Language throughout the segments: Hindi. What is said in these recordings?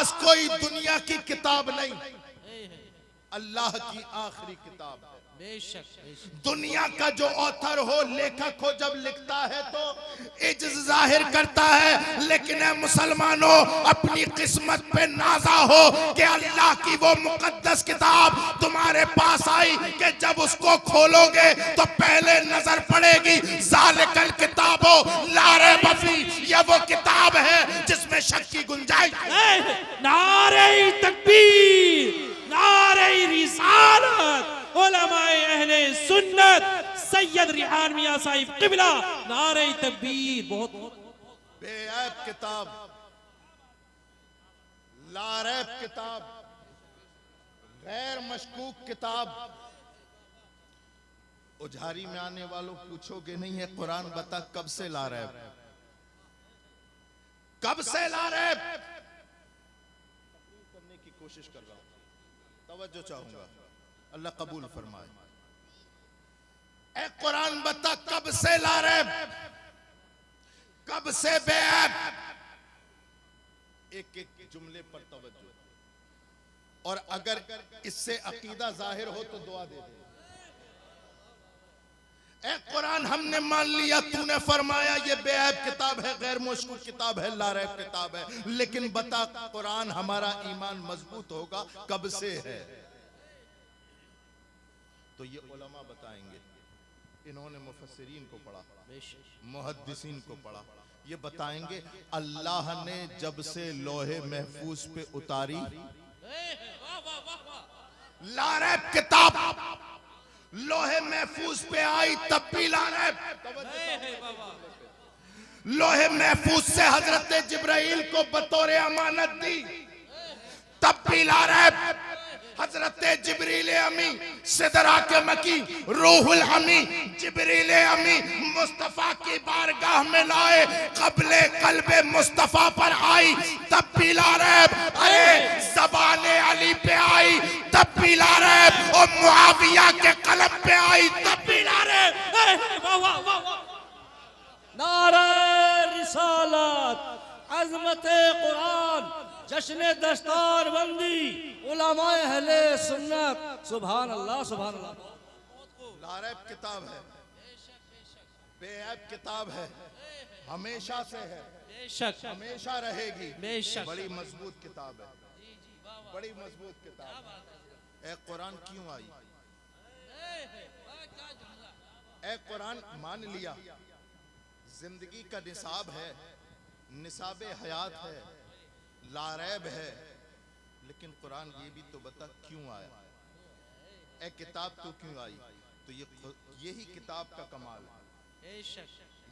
पास कोई दुनिया की किताब नहीं, अल्लाह की आखिरी किताब है। बेशक दुनिया का जो ऑथर हो, लेखक हो, जब लिखता है तो इज्ज जाहिर करता है, लेकिन है मुसलमानों, अपनी किस्मत पे नाजा हो कि अल्लाह की वो मुकद्दस किताब तुम्हारे पास आई कि जब उसको खोलोगे तो पहले नजर पड़ेगी ज़ालिकल किताबो ला रैब फी, ये वो किताब है जिसमें शक की गुंजाइश। नारे तकबीर, नारे रिसालत, उलमाए अहले सुन्नत, सैयद रिहान मियां साहिब क़िबला, नारे तकबीर। बहुत बेऐब किताब, लारैब किताब, गैर मशकूक किताब। उजारी में आने वालों पूछोगे नहीं है कुरान बता कब से लारैब, कब से लारैब? करने की कोशिश कर रहा हूं, तवज्जो चाहूंगा, अल्लाह कबूल फरमाए। ए कुरान बता कब से लारैब, कब से बेऐब? एक एक जुमले पर तवज्जो, और अगर इससे अकीदा जाहिर हो तो दुआ दे दे। ए कुरान हमने मान लिया, तूने फरमाया ये बेऐब किताब है, गैर मशकूक किताब है, लारैब किताब है, लेकिन बता कुरान हमारा ईमान मजबूत होगा कब से है? तो ये उलमा बताएंगे, इन्होंने मुफस्सिरीन को पढ़ा, मुहद्दिसीन को पढ़ा, ये बताएंगे अल्लाह ने जब से लोहे महफूज पे उतारी लारैब किताब, लोहे महफूज पे आई तब भी लारैब। लोहे महफूज से हजरत जिब्राइल को बतौर अमानत दी तब भी लारैब। हजरत जिब्रील अमी सिदरा के मकी रूहुल अमी जिब्रील अमी मुस्तफा की बारगाह में लाए, कब्ले कल्बे मुस्तफा पर आई तब भी लारैब। अरे ज़बाने अली पे आई तब भी लारैब, और मुआविया के कलम पे आई तब भी लारैब। नारा रिसालत, अज़मत कुरान, जश्न दस्तार बंदी, उलमाए अहले सुन्नत, सुभान अल्लाह सुभान अल्लाह। लारैब किताब है, बेऐब किताब है, हमेशा से है, बेशक हमेशा रहेगी, बेशक। बड़ी मजबूत किताब है, बड़ी मजबूत किताब है। ए कुरान क्यों आई? ए कुरान मान लिया जिंदगी का निसाब है, निसाब हयात है, लारैब है, लेकिन कुरान ये भी तो बता क्यों आया? ए किताब तो क्यों आई? तो यही किताब का कमाल है,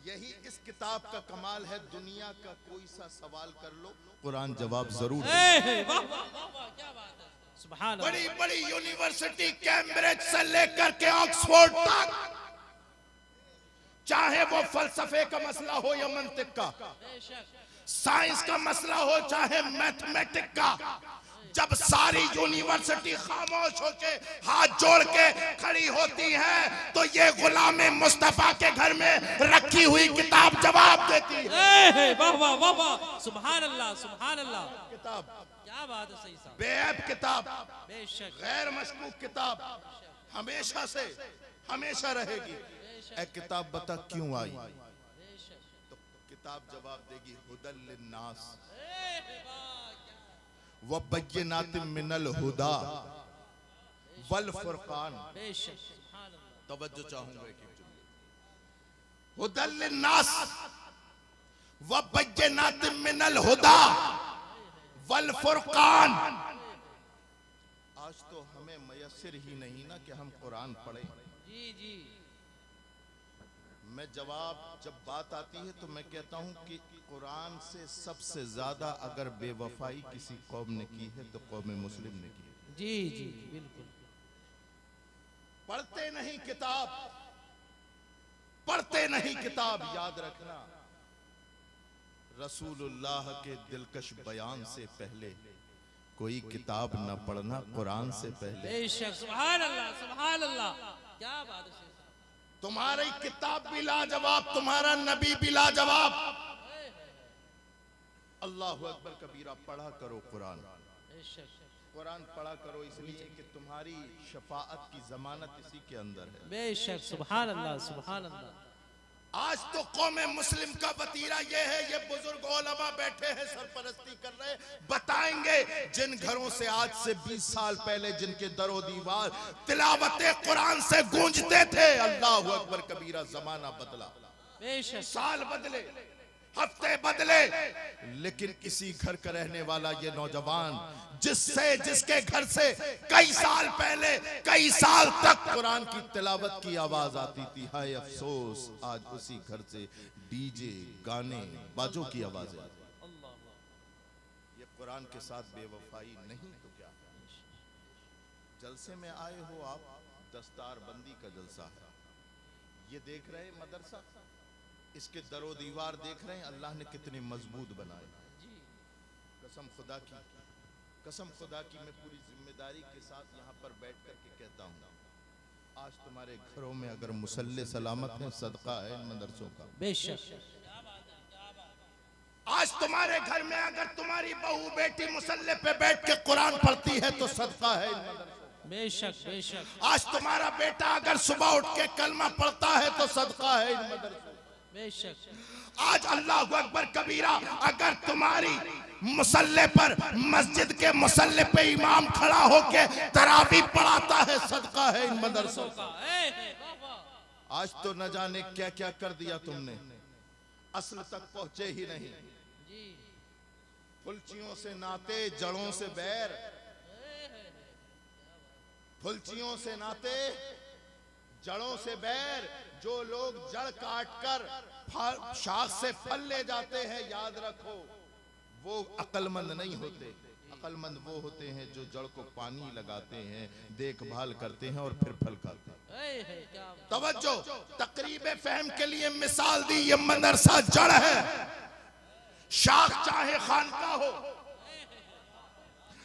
यही इस किताब का कमाल है। दुनिया का कोई सा सवाल कर लो, कुरान जवाब जरूर देगा। बड़ी बड़ी यूनिवर्सिटी कैम्ब्रिज से लेकर के ऑक्सफोर्ड तक, चाहे वो फलसफे का मसला हो या मंतिक का, साइंस का मसला हो चाहे मैथमेटिक का, जब सारी यूनिवर्सिटी खामोश होके हाथ जोड़ के खड़ी होती है तो ये गुलाम मुस्तफा के घर में रखी हुई किताब जवाब देती है। वाह वाह वाह वाह, सुभान अल्लाह सुभान अल्लाह। किताब क्या बात है, सही साहब, बेऐब किताब, बेशक गैर मशकूक किताब, हमेशा से हमेशा रहेगी। ए किताब बता क्यों आई? तो किताब जवाब देगी हुदल लिन्नास व बय्यिनातिम मिनल हुदा वल फुरकान। तवज्जो चाहूंगा एक एक जुमले। हुदल लिन्नास व बय्यिनातिम मिनल हुदा वल फुरकान। आज तो हमें मयस्सर ही नहीं ना कि हम कुरान पढ़ें। जी जी, मैं जवाब जब बात आती है तो मैं कहता हूं कि कुरान से सबसे ज्यादा अगर बेवफाई किसी कौम ने की है तो कौम मुस्लिम ने की है। जी जी बिल्कुल। पढ़ते नहीं किताब, पढ़ते नहीं किताब। याद रखना रसूलुल्लाह के दिलकश बयान से पहले कोई किताब न पढ़ना कुरान से पहले। बेशक, सुभान अल्लाह सुभान अल्लाह, क्या बात है। तुम्हारी किताब भी लाजवाब, तुम्हारा नबी भी लाजवाब, अल्लाहु अकबर कबीरा पढ़ा करो कुरान। बेशक कुरान पढ़ा करो इसलिए कि तुम्हारी शफाअत की जमानत इसी के अंदर है। बेशक सुभान अल्लाह सुभान अल्लाह। आज तो कौमे मुस्लिम का वतीरा ये है, ये बुजुर्ग उलमा बैठे हैं सरपरस्ती कर रहे हैं, बताएंगे जिन घरों से आज से 20 साल पहले जिनके दरो दीवार तिलावत कुरान से गूंजते थे, अल्लाह अकबर कबीरा जमाना बदला, बेशक साल बदले, हफ्ते बदले, लेकिन इसी घर का रहने वाला ये नौजवान जिसके घर से कई साल पहले कई साल तक कुरान की तिलावत की आवाज आती थी, हाय अफसोस आज उसी घर से डीजे गाने बाजों की आवाज आती। ये कुरान के साथ बेवफाई नहीं तो क्या? जलसे में आए हो आप, दस्तार बंदी का जलसा है, ये देख रहे हैं मदरसा, इसके दरो दीवार देख रहे हैं अल्लाह ने कितने मजबूत बनाए। कसम खुदा की मैं पूरी जिम्मेदारी के साथ यहाँ पर बैठ करके कहता हूँ, आज तुम्हारे घरों में अगर मुसल्ले सलामत है, सदका है इन मदरसों का। बेशक आज तुम्हारे घर में अगर तुम्हारी बहू बेटी मुसल्ले पे बैठ के कुरान पढ़ती है तो सदका है इन मदरसों। बेशक बेशक आज तुम्हारा बेटा अगर सुबह उठ के कलमा पढ़ता है तो सदका है इन मदरसों। बेशक आज अल्लाह अकबर कबीरा अगर तुम्हारी मुसल्ले पर मस्जिद के मुसल्ले पे इमाम खड़ा होके तरावी पढ़ाता है, सदका है इन मदरसों का। आज तो न जाने क्या क्या कर दिया तुमने, असल तक पहुंचे ही नहीं। फुलचियों से नाते जड़ों से बैर, फुलचियों से नाते जड़ों से बैर। जो लोग जड़ काट कर शाख से फल ले जाते हैं, याद रखो वो अक्लमंद नहीं होते। अक्लमंद वो होते हैं जो जड़ को पानी लगाते हैं, देखभाल करते हैं और फिर फल खाते हैं। तवज्जो, तकरीब फहम के लिए मिसाल दी, ये मदरसा जड़ है, शाख चाहे खानका हो,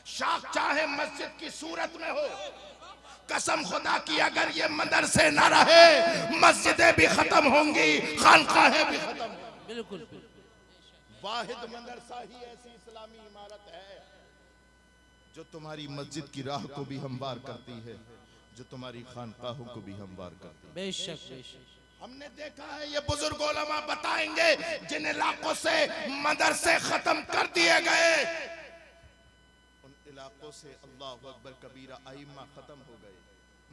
शाख चाहे मस्जिद की सूरत में हो। कसम खुदा की अगर ये मदरसे न रहे, मस्जिदें भी खत्म होंगी, खानकाहें भी खत्म होंगी। बिल्कुल वाहिद मदरसा ही ऐसी इस्लामी इमारत है जो तुम्हारी मस्जिद की राह को भी हमवार करती है, जो तुम्हारी खानकाहों को भी हमवार करती है। बेशक बेशक हमने देखा है, ये बुजुर्ग उलमा बताएंगे जिन इलाकों से मदरसे खत्म कर दिए गए, उन इलाकों से अल्लाह अकबर कबीरा आइम्मा खत्म हो गए,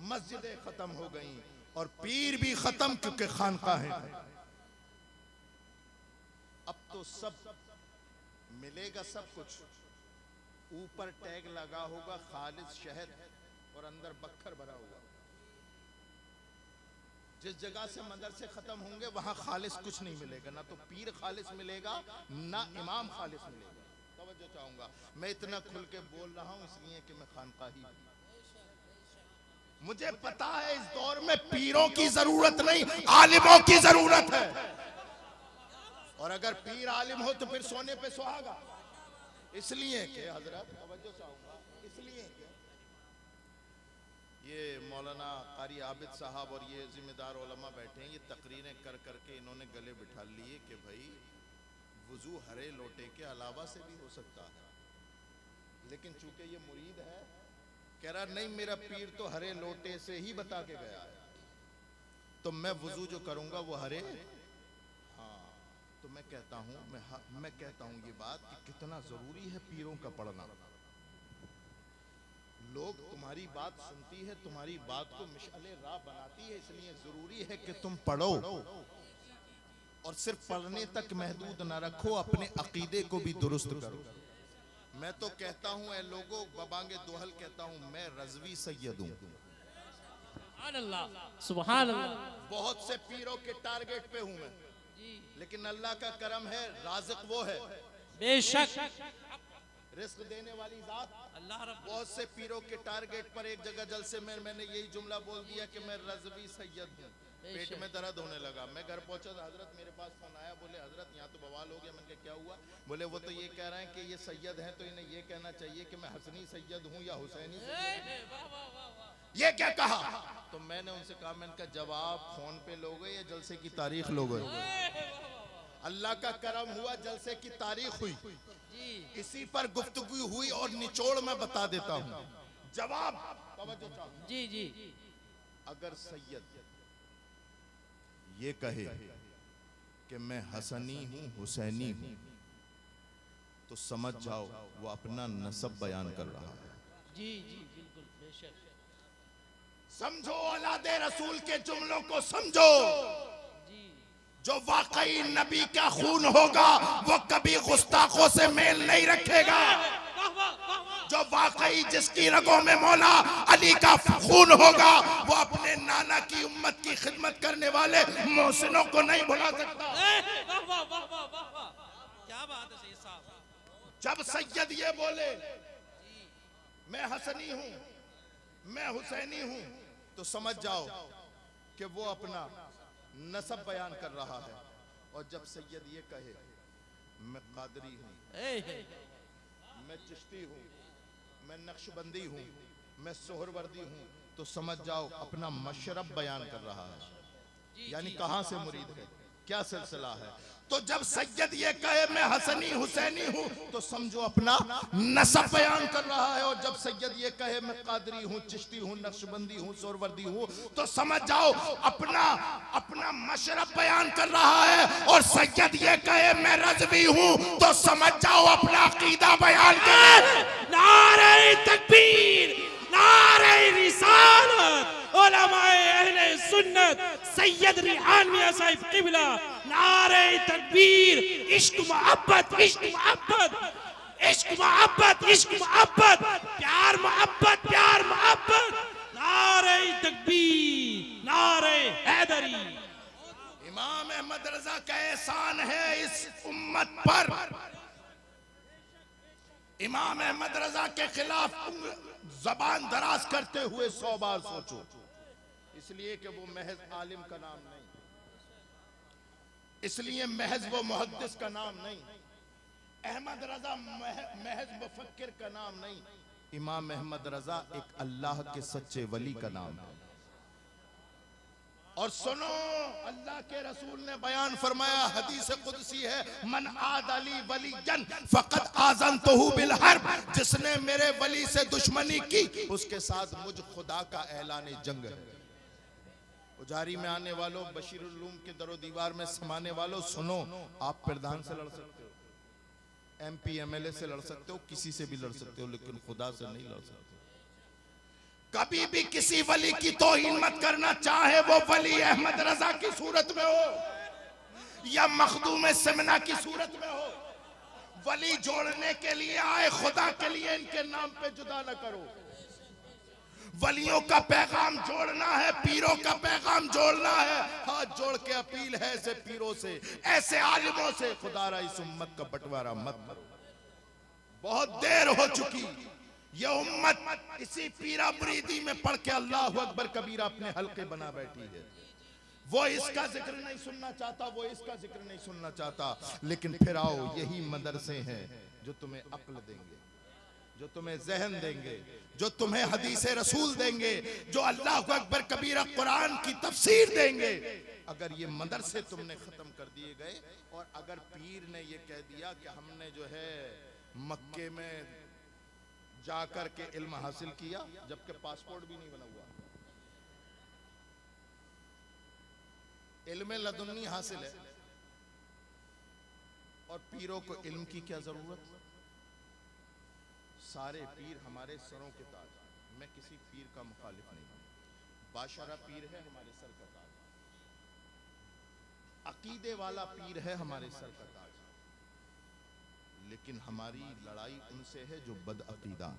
मस्जिदें खत्म हो गई और पीर भी खत्म, क्योंकि खानकाहें खत्म। अब तो सब मिलेगा, सब कुछ ऊपर टैग लगा होगा खालिस शहद और अंदर बक्खर भरा होगा। जिस जगह से मदरसे खत्म होंगे वहां खालिस कुछ नहीं मिलेगा, ना तो पीर खालिस मिलेगा ना इमाम खालिस मिलेगा। तवज्जो चाहूंगा, मैं इतना खुल के बोल रहा हूं इसलिए कि मैं खानकाही, मुझे पता है इस दौर में पीरों की जरूरत नहीं, आलिमों की जरूरत है। और अगर पीर आलिम हो तो फिर सोने पे सुहागा। इसलिए कि हजरत तवज्जो चाहूंगा, इसलिए कि ये मौलाना कारी आबिद साहब और ये जिम्मेदार उलमा बैठे हैं, ये तकरीरें कर करके इन्होंने गले बिठा लिए कि भाई वुजू हरे लोटे के अलावा से भी हो सकता है, लेकिन चूंकि ये मुरीद है कह रहा नहीं मेरा पीर तो हरे लोटे से ही बता के गया है, तो मैं वुजू जो करूंगा वो हरे। हाँ, तो मैं कहता हूं ये बात कि कितना जरूरी है पीरों का पढ़ना। लोग तुम्हारी बात सुनती है, तुम्हारी बात को मिशाले राह बनाती है, इसलिए जरूरी है कि तुम पढ़ो और सिर्फ पढ़ने तक महदूद ना रखो, अपने अकीदे को भी दुरुस्त करो। मैं तो कहता हूं ऐ लोगों, बबांगे दोहल कहता हूं, मैं रज़वी सैयद हूं। सुभान अल्लाह सुभान अल्लाह। बहुत से पीरों के टारगेट पे हूं मैं, लेकिन अल्लाह का करम है, राज़िक वो है, बेशक रिस्क देने वाली जात अल्लाह रब्बुल। बहुत से पीरों के टारगेट पर एक जगह जलसे में मैंने यही जुमला बोल दिया कि मैं रज़वी सैयद हूं। पेट में दर्द होने लगा, मैं घर पहुंचा तो हजरत मेरे पास फोन आया, बोले हजरत यहाँ तो बवाल हो गया। मैंने कहा क्या हुआ? बोले वो तो ये कह रहे हैं कि ये सैयद हैं तो इन्हें ये कहना चाहिए कि मैं हसनी सैयद हूँ या हुसैनी सैयद। ये क्या कहा? तो मैंने उनसे कहा, मैंने कहा जवाब फोन पे लोगे या जलसे की तारीख लोगे? अल्लाह का करम हुआ, जलसे की तारीख हुई, जी इसी पर गुफ्तगू हुई और निचोड़ में बता देता हूं। जवाब तवज्जो चाहो। जी जी अगर सैयद ये कहे कि मैं हसनी हूं, हुसैनी हूं, तो समझ जाओ वो अपना नसब बयान कर रहा है। जी जी बिल्कुल बेशक। समझो, औलादे रसूल के जुमलों को समझो। जी जो वाकई नबी का खून होगा वो कभी गुस्ताखों से मेल नहीं रखेगा। वाह वाह वाह वाह। जो वाकई जिसकी रगों में मौला अली का खून होगा वो अपने नाना की उम्मत की खिदमत करने वाले मोहसिनों को नहीं भुला सकता। वाह वाह वाह वाह वाह वाह। क्या बात है सैयद साहब। जब सैयद ये बोले मैं हसनी हूं, मैं हुसैनी हूं, तो समझ जाओ कि वो अपना नसब बयान कर रहा है। और जब सैयद ये कहे मैं कादरी हूं, मैं चिश्ती हूं, मैं नक्शबंदी हूं, मैं सोहरवर्दी हूं, तो समझ जाओ अपना मशरब बयान कर रहा है। यानी कहां से मुरीद है, क्या सिलसिला है। तो जब सैयद ये कहे मैं हसनी हुसैनी हूं, तो समझो अपना नसब बयान कर रहा है। और जब सैयद ये कहे मैं कादरी हूं, चिश्ती हूं, नक्शबंदी हूं, सोहरवर्दी हूं, तो समझ जाओ अपना अपना मशरब बयान कर रहा है। और सैयद ये कहे मैं रज़वी हूं, तो समझ जाओ अपना अकीदा बयान कर रहा है। नारे तकबीर, नारे रिसालत, उलमाए अहले सुन्नत, सैयद रिहान मियां साहिब किबला, नारे तकबीर, इश्क मोहब्बत, इश्क मोहब्बत, इश्क मोहब्बत, इश्क मोहब्बत, प्यार मोहब्बत, प्यार मोहब्बत, नारे तकबीर, नारे हैदरी। इमाम अहमद रजा का एहसान है इस उम्मत पर। इमाम अहमद रजा के खिलाफ जबान दराज करते हुए 100 बार सोचो, इसलिए कि वो महज आलिम का नाम नहीं, इसलिए महज वो मुहद्दिस का नाम नहीं, अहमद रजा महज मुफक्किर का नाम नहीं, इमाम अहमद रजा एक अल्लाह के सच्चे वली का नाम है। और सुनो, अल्लाह के रसूल ने बयान फरमाया, हदीस कुदसी है, मन आद अली वलीजन फकत आज़नतहु बिल हर्ब, जिसने मेरे वली से दुश्मनी की उसके साथ मुझ खुदा का ऐलान जंग है। उजारी में आने वालों, बशीरुल उलूम के दरो दीवार में समाने वालों, सुनो, आप प्रधान से लड़ सकते हो, MP MLA से लड़ सकते हो, किसी से भी लड़ सकते हो, लेकिन खुदा से नहीं लड़ सकते। कभी भी किसी वली की तौहीन मत करना, चाहे वो वली अहमद रजा की सूरत में हो या मखदूम सिमना की सूरत में हो। वली जोड़ने के लिए आए, खुदा के लिए इनके नाम पे जुदा न करो। वलियों का पैगाम जोड़ना है, पीरों का पैगाम जोड़ना है। हाथ जोड़ के अपील है ऐसे पीरों से, ऐसे आलिमों से, खुदारा इस उम्मत का बंटवारा मत करो। बहुत देर हो चुकी, ये उम्मत इसी पीरा मुरीदी में पढ़ के अल्लाहु अकबर कबीरा अपने हल्के बना बैठी है। वो इसका जिक्र नहीं सुनना चाहता, वो इसका जिक्र नहीं सुनना चाहता, लेकिन फिर आओ, यही मदरसे हैं जो तुम्हें अक्ल देंगे, जो तुम्हें जहन देंगे, जो तुम्हें हदीस रसूल देंगे, जो अल्लाहु अकबर कबीरा कुरान की तफसीर देंगे। अगर ये मदरसे तुमने खत्म कर दिए गए, और अगर पीर ने ये कह दिया कि हमने जो है मक्के में जाकर के इल्म हासिल किया, जबकि पासपोर्ट भी नहीं बना हुआ, इल्म लदुन्नी हासिल है, और पीरों को इल्म की क्या जरूरत। सारे पीर हमारे सरों के ताज। मैं किसी पीर का मुखालिफ नहीं हूं, बादशाह पीर है हमारे सर का ताज, अकीदे वाला पीर है हमारे सर का ताज, लेकिन हमारी लड़ाई उनसे है जो बदअकीदा।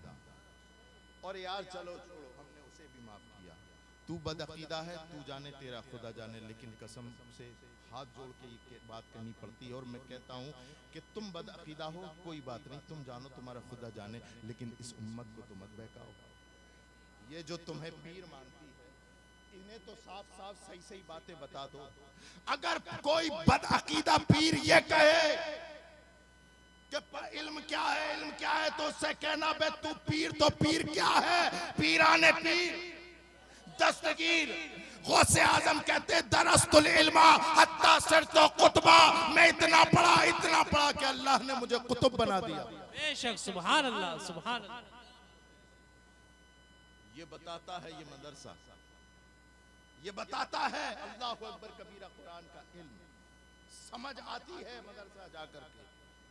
और यार चलो छोड़ो, हमने उसे भी माफ किया, तू बदअकीदा है, तू जाने तेरा खुदा जाने, लेकिन कसम से हाथ जोड़ के ये बात कहनी पड़ती है। और मैं कहता हूं कि तुम बदअकीदा हो, कोई बात नहीं, तुम जानो, तुम्हारा खुदा जाने, लेकिन इस उम्मत को तुम मत बहकाओ। ये जो तुम्हें पीर मानती है, इन्हें तो साफ साफ सही सही बातें बता दो। अगर कोई बदअकीदा पीर ये कहे कि इल्म क्या है, इल्म क्या है, तो उससे कहना बे तू पीर, तो पीर क्या है, पीराने पीर। दस्तगीर गौसे आजम कहते दरस्तुल इल्मा हत्ता सिरतो कुतबा, मैं इतना पढ़ा कि अल्लाह ने मुझे कुतुब बना दिया। बेशक सुभान अल्लाह सुभान अल्लाह। ये बताता है ये मदरसा, ये बताता है अल्लाह अकबर कबीरा कुरान का इल्म समझ आती है मदरसा जाकर के।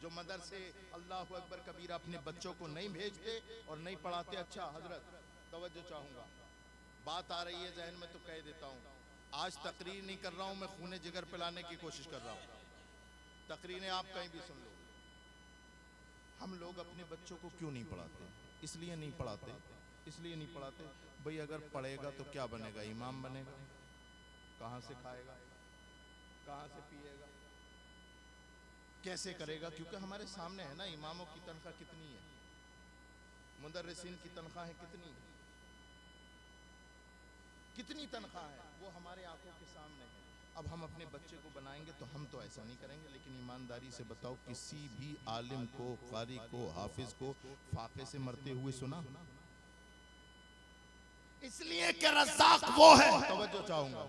जो मदरसे अल्लाह अकबर कबीरा अपने बच्चों को नहीं भेजते और नहीं पढ़ाते। अच्छा हजरत तवज्जो चाहूंगा, बात आ रही है जहन में तो कह देता हूं। आज तकरीर नहीं कर रहा हूं मैं, खूने जिगर पिलाने की कोशिश कर रहा हूं। तकरीरें आप कहीं भी सुन लो। हम लोग अपने बच्चों को क्यों नहीं पढ़ाते? इसलिए नहीं पढ़ाते, इसलिए नहीं पढ़ाते भाई अगर पढ़ेगा तो क्या बनेगा? इमाम बनेगा। कहां से खाएगा, कहां से पिएगा, कैसे करेगा? क्योंकि हमारे सामने है ना, इमामों की तनख्वाह कितनी है, मुदर्रिसीन की तनख्वाह कितनी है, कितनी तनख्वाह है, वो हमारे आंखों के सामने है। अब हम अपने बच्चे को बनाएंगे तो हम तो ऐसा नहीं करेंगे। लेकिन ईमानदारी से बताओ, किसी भी आलिम को, कारी को, हाफिज को फाके से मरते हुए सुना? इसलिए कि रज़्ज़ाक वो है, तवज्जो चाहूंगा,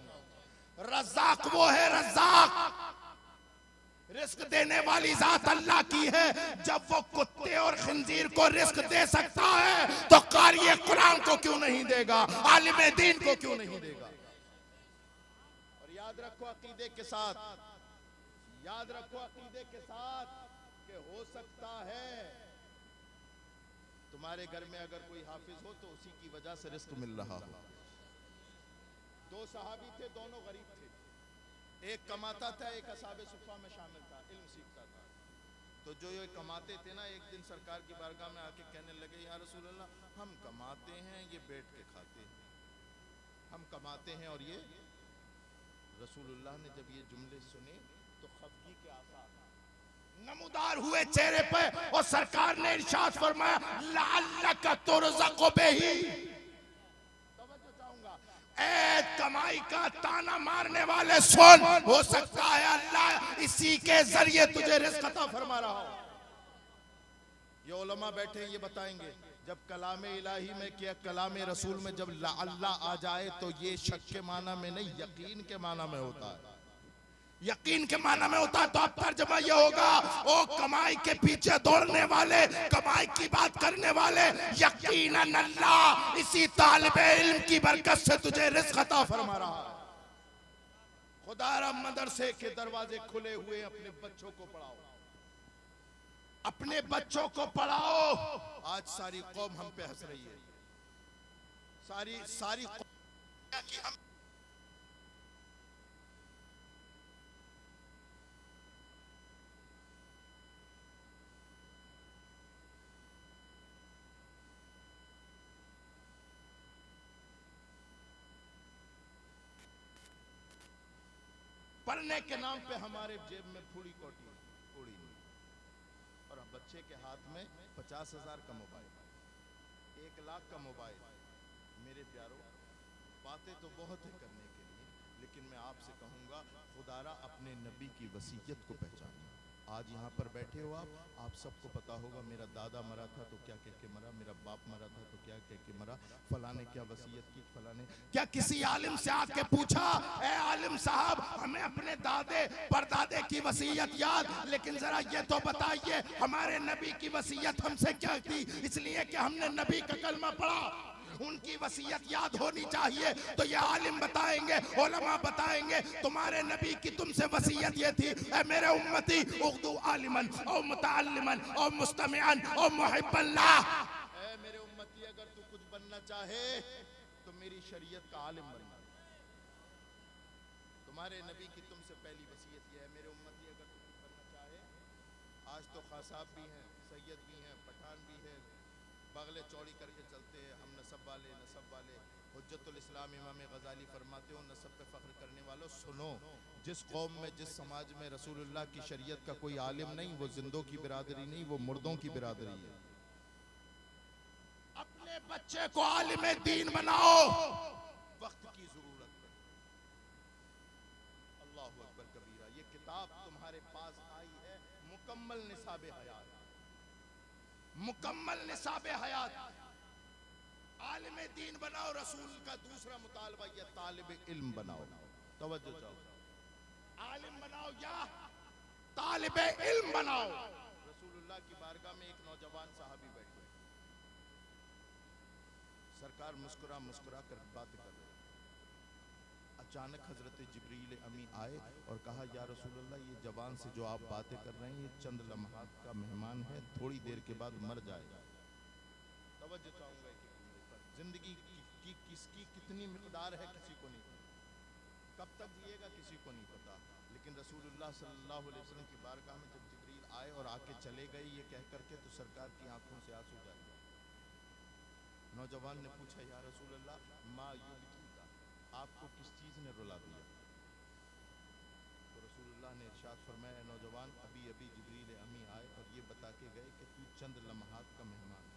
रज़्ज़ाक वो है, रज़्ज़ाक रिस्क देने वाली जात अल्लाह की है। जब वो कुत्ते और खंजीर को रिस्क दे सकता है तो कारी कुरान को क्यों नहीं देगा, आलिम दीन को क्यों नहीं देगा? और याद रखो अकीदे के साथ, याद रखो अकीदे के साथ कि हो सकता है तुम्हारे घर में अगर कोई हाफिज हो तो उसी की वजह से रिस्क मिल रहा हो। दो सहाबी थे, दोनों गरीब थे। एक कमाता था, एक असहाबे सुफ़ा में शामिल था, इल्म सीखता था। तो जो ये कमाते थे ना, एक दिन सरकार की बारगाह में आके कहने लगे, या रसूल अल्लाह, हम कमाते हैं, ये बैठ के खाते हैं, हम कमाते हैं और ये। रसूलुल्लाह ने जब ये जुमले सुने तो खफगी के आसार नमूदार हुए चेहरे पे और सरकार ने इरशाद फरमाया, लअल्लका तुरज़क़ु बिही। तवज्जो चाहूंगा, ऐ कमाई का ताना मारने वाले सुन, हो सकता है अल्लाह इसी के जरिए तुझे रिज़्क़ अता फरमा रहा हो। ये उलमा बैठे ये बताएंगे, जब कलाम इलाही में क्या कलाम रसूल में जब अल्लाह आ जाए तो ये शक के माना में नहीं, यकीन के माना में होता है। यकीन के माना में होता है। तो अब तर्जुमा ये होगा, ओ कमाई के पीछे दौड़ने वाले, कमाई की बात करने वाले, यकीनन अल्लाह इसी तालिबे इल्म की बरकत से तुझे रिज़्क़ अता फरमा रहा है। खुदारा मदरसे के दरवाजे खुले हुए, अपने बच्चों को पढ़ाओ, अपने बच्चों को पढ़ाओ। आज सारी कौम हम पे हंस रही है, सारी कौम कि हम पढ़ने के नाम पे हमारे जेब में थोड़ी कोटी थोड़ी नहीं, और बच्चे के हाथ में 50,000 का मोबाइल, 1,00,000 का मोबाइल। मेरे प्यारों, बातें तो बहुत है करने के लिए, लेकिन मैं आपसे कहूँगा खुदारा अपने नबी की वसीयत को पहचानो। आज यहाँ पर बैठे हो आप सबको पता होगा, मेरा दादा मरा था तो क्या कह के मरा, मेरा बाप मरा था तो क्या कह के मरा, फलाने क्या वसीयत की, फलाने क्या। किसी आलिम से आके पूछा, ए आलिम साहब हमें अपने दादे परदादे की वसीयत याद, लेकिन जरा ये तो बताइए हमारे नबी की वसीयत हमसे क्या थी? इसलिए कि हमने नबी का कलमा पढ़ा, उनकी वसीयत याद होनी चाहिए। तो ये आलिम बताएंगे, उलमा बताएंगे, तुम्हारे नबी की तुमसे वसीयत ये थी, ऐ मेरे उम्मती उर्दू आलिमन और मुतअल्लिमन और मुस्तमिअन और मुहिब्बल्लाह। ऐ मेरे उम्मती, अगर तू कुछ बनना चाहे तो मेरी शरीयत का आलिम बनना। तुम्हारे नबी की तुमसे पहली वसीयत ये है, मेरे उम्मती अगर तू कुछ बनना चाहे। आज तो खासाब भी हैं, सैयद भी हैं, पठान भी है, बगले चौड़ी करके चलते हैं, हम नसब वाले। हुज्जतुल इस्लाम इमाम गजाली फरमाते हो, नसब पे फख्र करने वालों सुनो, जिस कौम में, जिस समाज में रसूलुल्लाह की शरीयत का कोई आलिम नहीं, वो जिंदों की बिरादरी नहीं, वो मुर्दों की बिरादरी है। अपने बच्चे को आलिम दीन बनाओ, वक्त की जरूरत है। अल्लाहु अकबर कबीरा। ये किताब तुम्हारे पास आई है मुकम्मल निसाबे हयात, मुकम्मल निसाबे हयात। आलिम दीन बनाओ, रसूल का दूसरा मुतालबा यह तालिब इल्म बनाओ। तवज्जो चाहो, आलिम बनाओ या तालिब इल्म बनाओ। रसूलुल्लाह की बारगाह में एक नौजवान साहबी बैठे, सरकार मुस्कुरा मुस्कुरा कर बातें कर रहे। अचानक हजरत जिब्रील अमी आए और कहा, या रसूलुल्लाह, ये जवान से जो आप बातें कर रहे हैं ये चंद लम्हात का मेहमान है, थोड़ी देर के बाद मर जाएगा। तवज्जो चाहूंगा कि जिंदगी की किसकी कितनी मिकदार है किसी को नहीं पता, कब तक जिएगा किसी को नहीं पता। लेकिन रसूलुल्लाह सल्लल्लाहु अलैहि वसल्लम की बारगाह में जब जिब्रील आए और आके चले गए ये कह करके, तो सरकार की आंखों से आंसू जा गए। नौजवान ने पूछा, या रसूलुल्लाह, मा युबकीका, आपको किस चीज ने रुला दिया? तो रसूलुल्लाह ने इरशाद फरमाया, नौजवान, अभी अभी जिब्रील अमी आए और ये बता के गए कि तू चंद लम्हात का मेहमान है।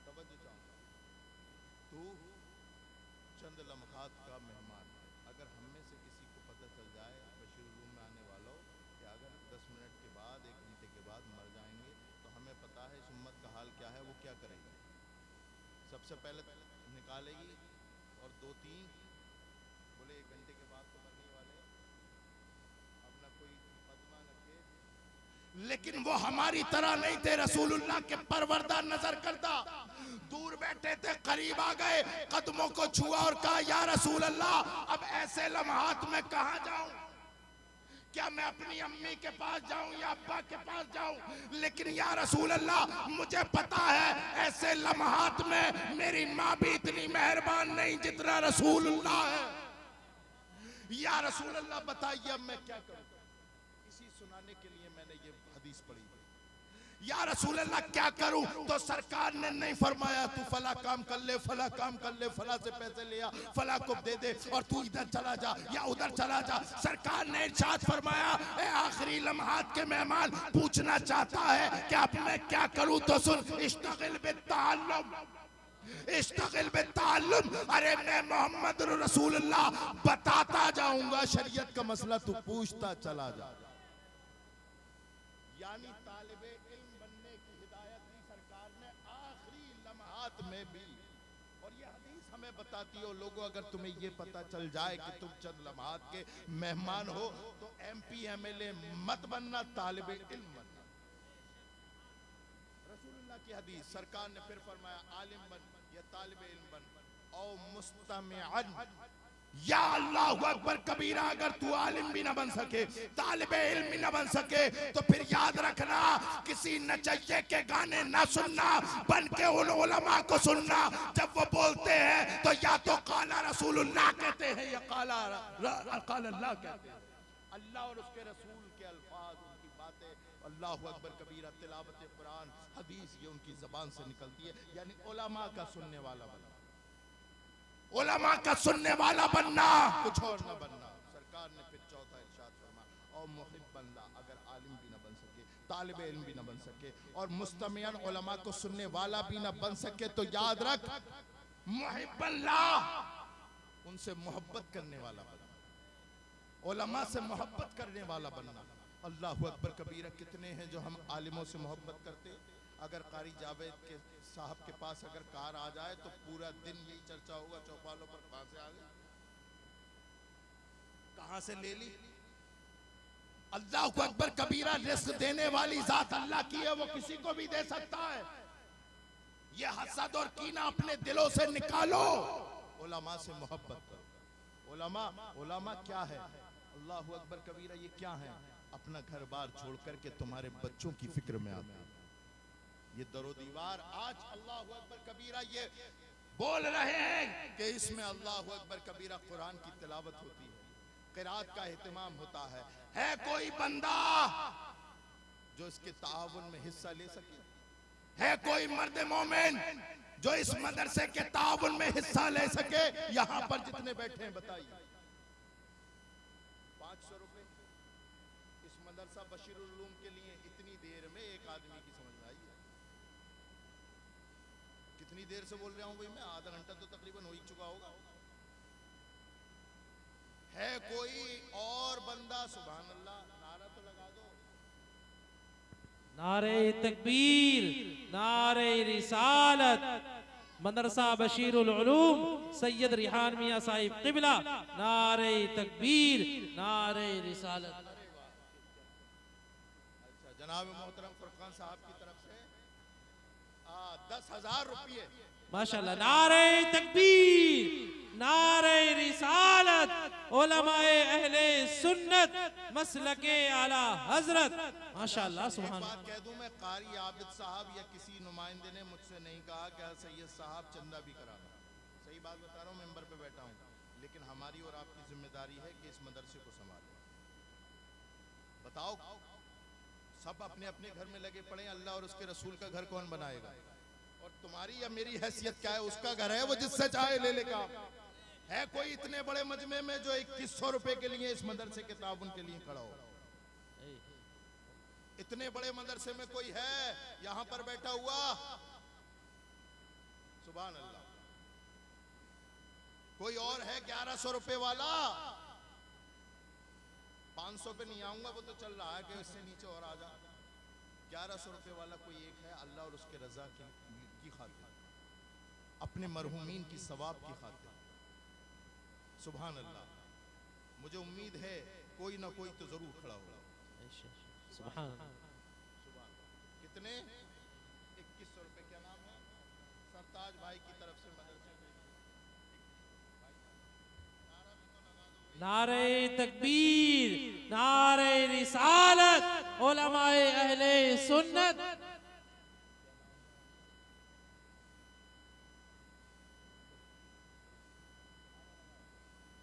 तवज्जो चाहूंगा, तू चंद लम्हात का मेहमान है। अगर हम में से किसी को पता चल जाए, बशीर उलूम में आने वालों, कि अगर 10 मिनट के बाद 1 घंटे के बाद मर जाएंगे, तो हमें पता है इस उम्मत का हाल क्या है। वो क्या करेगी? सबसे पहले निकालेगी और 2-3 बोले 1 घंटे के बाद तो मरने वाले, अब ना कोई मुकदमा न केस। लेकिन वो हमारी तरह नहीं थे, रसूलुल्लाह के परवरदा नजर करता, दूर बैठे थे, करीब आ गए, कदमों को छुआ और कहा, या रसूल अल्लाह, अब ऐसे लम्हात में कहां जाऊं? क्या मैं अपनी अम्मी के पास जाऊं या अब्बा के पास जाऊं? लेकिन या रसूल अल्लाह, मुझे पता है ऐसे लम्हात में मेरी माँ भी इतनी मेहरबान नहीं जितना रसूलुल्लाह है। या रसूल अल्लाह, बताइए अब मैं क्या करूं? इसी सुनाने के लिए मैंने ये हदीस पढ़ी। या रसूल अल्लाह, क्या करूं? तो सरकार ने नहीं फरमाया तू फला काम कर ले, फला काम कर ले, फला से पैसे ले आ, फला को दे दे और तू इधर चला जा या उधर चला जा। सरकार ने इरशाद फरमाया, ए आखिरी लम्हात के मेहमान पूछना चाहता है कि अब मैं क्या करूं? तो सुन, इश्तगिल बित्ताल्लुम, इश्तगिल बित्ताल्लुम। अरे मैं मोहम्मद रसूलुल्लाह बताता जाऊंगा शरीयत का मसला, तू पूछता चला जा। यानी तालिबे इल्म बनने की हिदायत दी सरकार ने आखिरी लम्हात में भी। और ये हदीस हमें बताती हो, लोगों, अगर तुम्हें ये पता चल जाए कि तुम चंद लम्हात के मेहमान हो, तो MP MLA मत बनना, तालिबे इल्म बनना। रसूलुल्लाह की हदीस, सरकार ने फिर फरमाया, आलिम बन या तालिबे इल्म बन और मुस्तमिअन। या अल्लाहु अकबर कबीरा, अगर तू आलिम भी ना बन सके, तालिबे इल्म भी ना बन सके, तो फिर याद रखना, किसी नचैये के गाने ना सुनना, बन के उन उलमा को सुनना। जब वो बोलते हैं तो या तो काला रसूलुल्लाह कहते हैं या काला अल्लाह कहते हैं। अल्लाह और उसके रसूल के अल्फाज, उनकी बातें, अल्लाहु अकबर कबीरा, तिलावत कुरान, हदीस, ये उनकी जबान से निकलती है। यानी उलमा का सुनने वाला बनना, उलमा का सुनने वाला बनना, कुछ और न बनना। सरकार ने फिर चौथा इरशाद फरमाया, और मुहिब्बल्लाह, अगर आलिम भी न बन सके, तालिबे इल्म भी न बन सके और मुस्तमियन उलमा को सुनने वाला भी न बन सके, तो याद रख, मुहिब्बल्लाह, उनसे मोहब्बत करने वाला बनना, उलमा से मोहब्बत करने वाला बनना। अल्लाहु अकबर कबीरा, कितने हैं जो हम आलिमों से मोहब्बत करते। अगर कारी जावेद के साहब के पास अगर कार आ जाए तो पूरा दिन यही चर्चा होगा चौपालों पर, कहां से आ गई, कहां से ले ली। अल्लाहु अकबर कबीरा, रिस्क देने वाली जात अल्लाह की है, वो किसी को भी दे सकता है। ये हसद और कीना अपने दिलों से निकालो, उलमा से मोहब्बत करो। उलमा क्या है? अल्लाहु अकबर कबीरा, ये क्या है? अपना घर बार छोड़ करके तुम्हारे बच्चों की फिक्र में आते हैं। ये दरो दीवार आज अल्लाहु अकबर कबीरा ये बोल रहे हैं कि इसमें अल्लाहु अकबर कबीरा कुरान की तिलावत होती है, क़िराअत का एहतमाम होता है। कोई बंदा जो इसके ताउन में हिस्सा ले सके? है कोई मर्द मोमिन जो इस मदरसे के ताउन में हिस्सा ले सके? यहां पर जितने बैठे हैं बताइए। 500 रुपए इस मदरसा बशीरुल उलूम के लिए इतनी देर में एक आदमी की समझ में आई है। कितनी देर से बोल रहा हूं भाई मैं, आधा घंटा तो तकरीबन हो ही चुका होगा। है कोई और बंदा? सुभान अल्लाह, नारा तो लगा दो। नारे तकबीर, नारे रिसालत, मदरसा बशीरुल उलूम सैयद रिहान मियां साहिब क़िबला, नारे तकबीर, नारे रिसालत। अच्छा, जनाब मोहतरम फुरकान साहब की तरफ से 10,000 रुपये। माशाल्लाह, नारे तकबीर, नारे रिसालत, उलमाए अहले सुन्नत मसलके आला हजरत। माशाल्लाह, सुभान बात कह दूं मैं, कारी आबिद साहब या किसी नुमाइंदे ने मुझसे नहीं कहा कि सैयद साहब चंदा भी कराना। सही बात बता रहा हूँ, मेंबर पे बैठा हूँ, लेकिन हमारी और आपकी जिम्मेदारी है कि इस मदरसे को संभालें। बताओ, सब अपने अपने घर में लगे पड़े, अल्लाह और उसके रसूल का घर कौन बनाएगा? और तुम्हारी या मेरी हैसियत क्या है? उसका घर है, वो जिससे चाहे ले लेगा। है कोई इतने बड़े मजमे में जो 2100 रुपए के लिए इस मदरसे के ताउन के लिए खड़ा हो? इतने बड़े मदरसे में कोई है यहां पर बैठा हुआ? सुभान अल्लाह। कोई और है 1100 रुपए वाला? 500 पे नहीं आऊंगा, वो तो चल रहा है कि इससे नीचे और आ जा। 1100 रुपए वाला कोई एक है, अल्लाह और उसके रजा की खातिर, अपने मरहूमीन की सवाब की खातिर। सुभान अल्लाह। मुझे उम्मीद है कोई ना कोई तो जरूर खड़ा होगा। सुभान। कितने? 2100 रुपए। क्या नाम है? सरताज भाई की तरफ से मदरसे में। नारे तकबीर, नारे रिसालत, उलमाए अहले सुन्नत।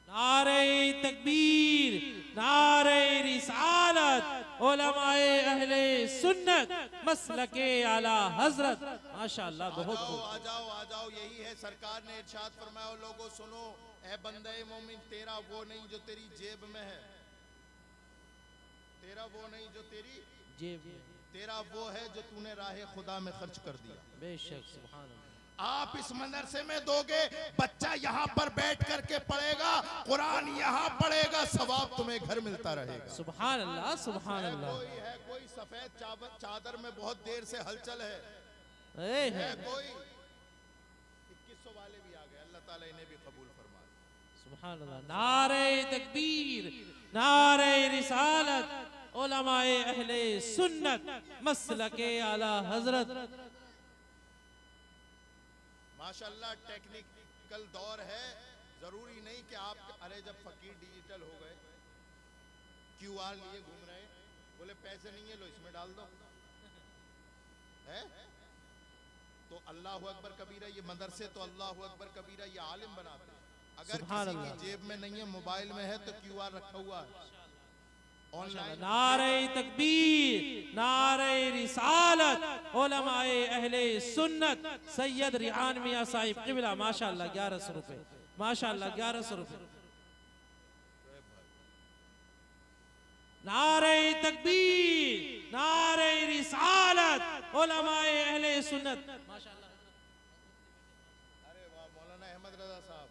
नारे तकबीर, नारे रिसालत, उलमाए अहले सुन्नत मसलके आला हजरत। माशाअल्लाह, बहुत आ जाओ आ जाओ। यही है, सरकार ने इरशाद फरमाया, लोगों सुनो, ए बंदे मोमिन, तेरा वो नहीं जो तेरी जेब में है, तेरा वो नहीं जो तेरी जेब, तेरा वो है जो तूने राहे खुदा में खर्च कर दिया। बेशक, सुभान अल्लाह। आप इस मदरसे में दोगे, बच्चा यहाँ पर बैठ करके पढ़ेगा, कुरान यहाँ पढ़ेगा, सवाब तुम्हें घर मिलता रहेगा। सुभान अल्लाह, सुभान अल्लाह। कोई सफेद चादर में बहुत देर से हलचल है? कोई 2100 वाले भी आ गए, अल्लाह ताला इन्हें भी कबूल फरमाए। सुभान अल्लाह। नारे तकबीर, नारे रिसालत, उलमाए अहले सुन्नत मसलके आला हजरत। माशाल्लाह, टेक्निकल दौर है। जरूरी नहीं कि आप, अरे जब फकीर डिजिटल हो गए, क्यूआर लिए घूम रहे, बोले पैसे नहीं है, लो इसमें डाल दो, है तो अल्लाह अकबर कबीरा। ये मदरसे तो अल्लाह अकबर कबीरा ये आलिम बनाते हैं। अगर किसी की जेब में नहीं है, मोबाइल में है, तो क्यूआर रखा हुआ है ऑनलाइन। नारे तकबीर, नारे रिसालत, उलमाए अहले सुन्नत सैयद रिहान मियां साहिब क़िबला। माशाअल्लाह, 1100 रुपए। माशाअल्लाह, 1100 रुपए। नारे तकबीर, नारे रिसालत, उलमाए अहले सुन्नत। माशाअल्लाह। अरे वाह, मौलाना अहमद रजा साहब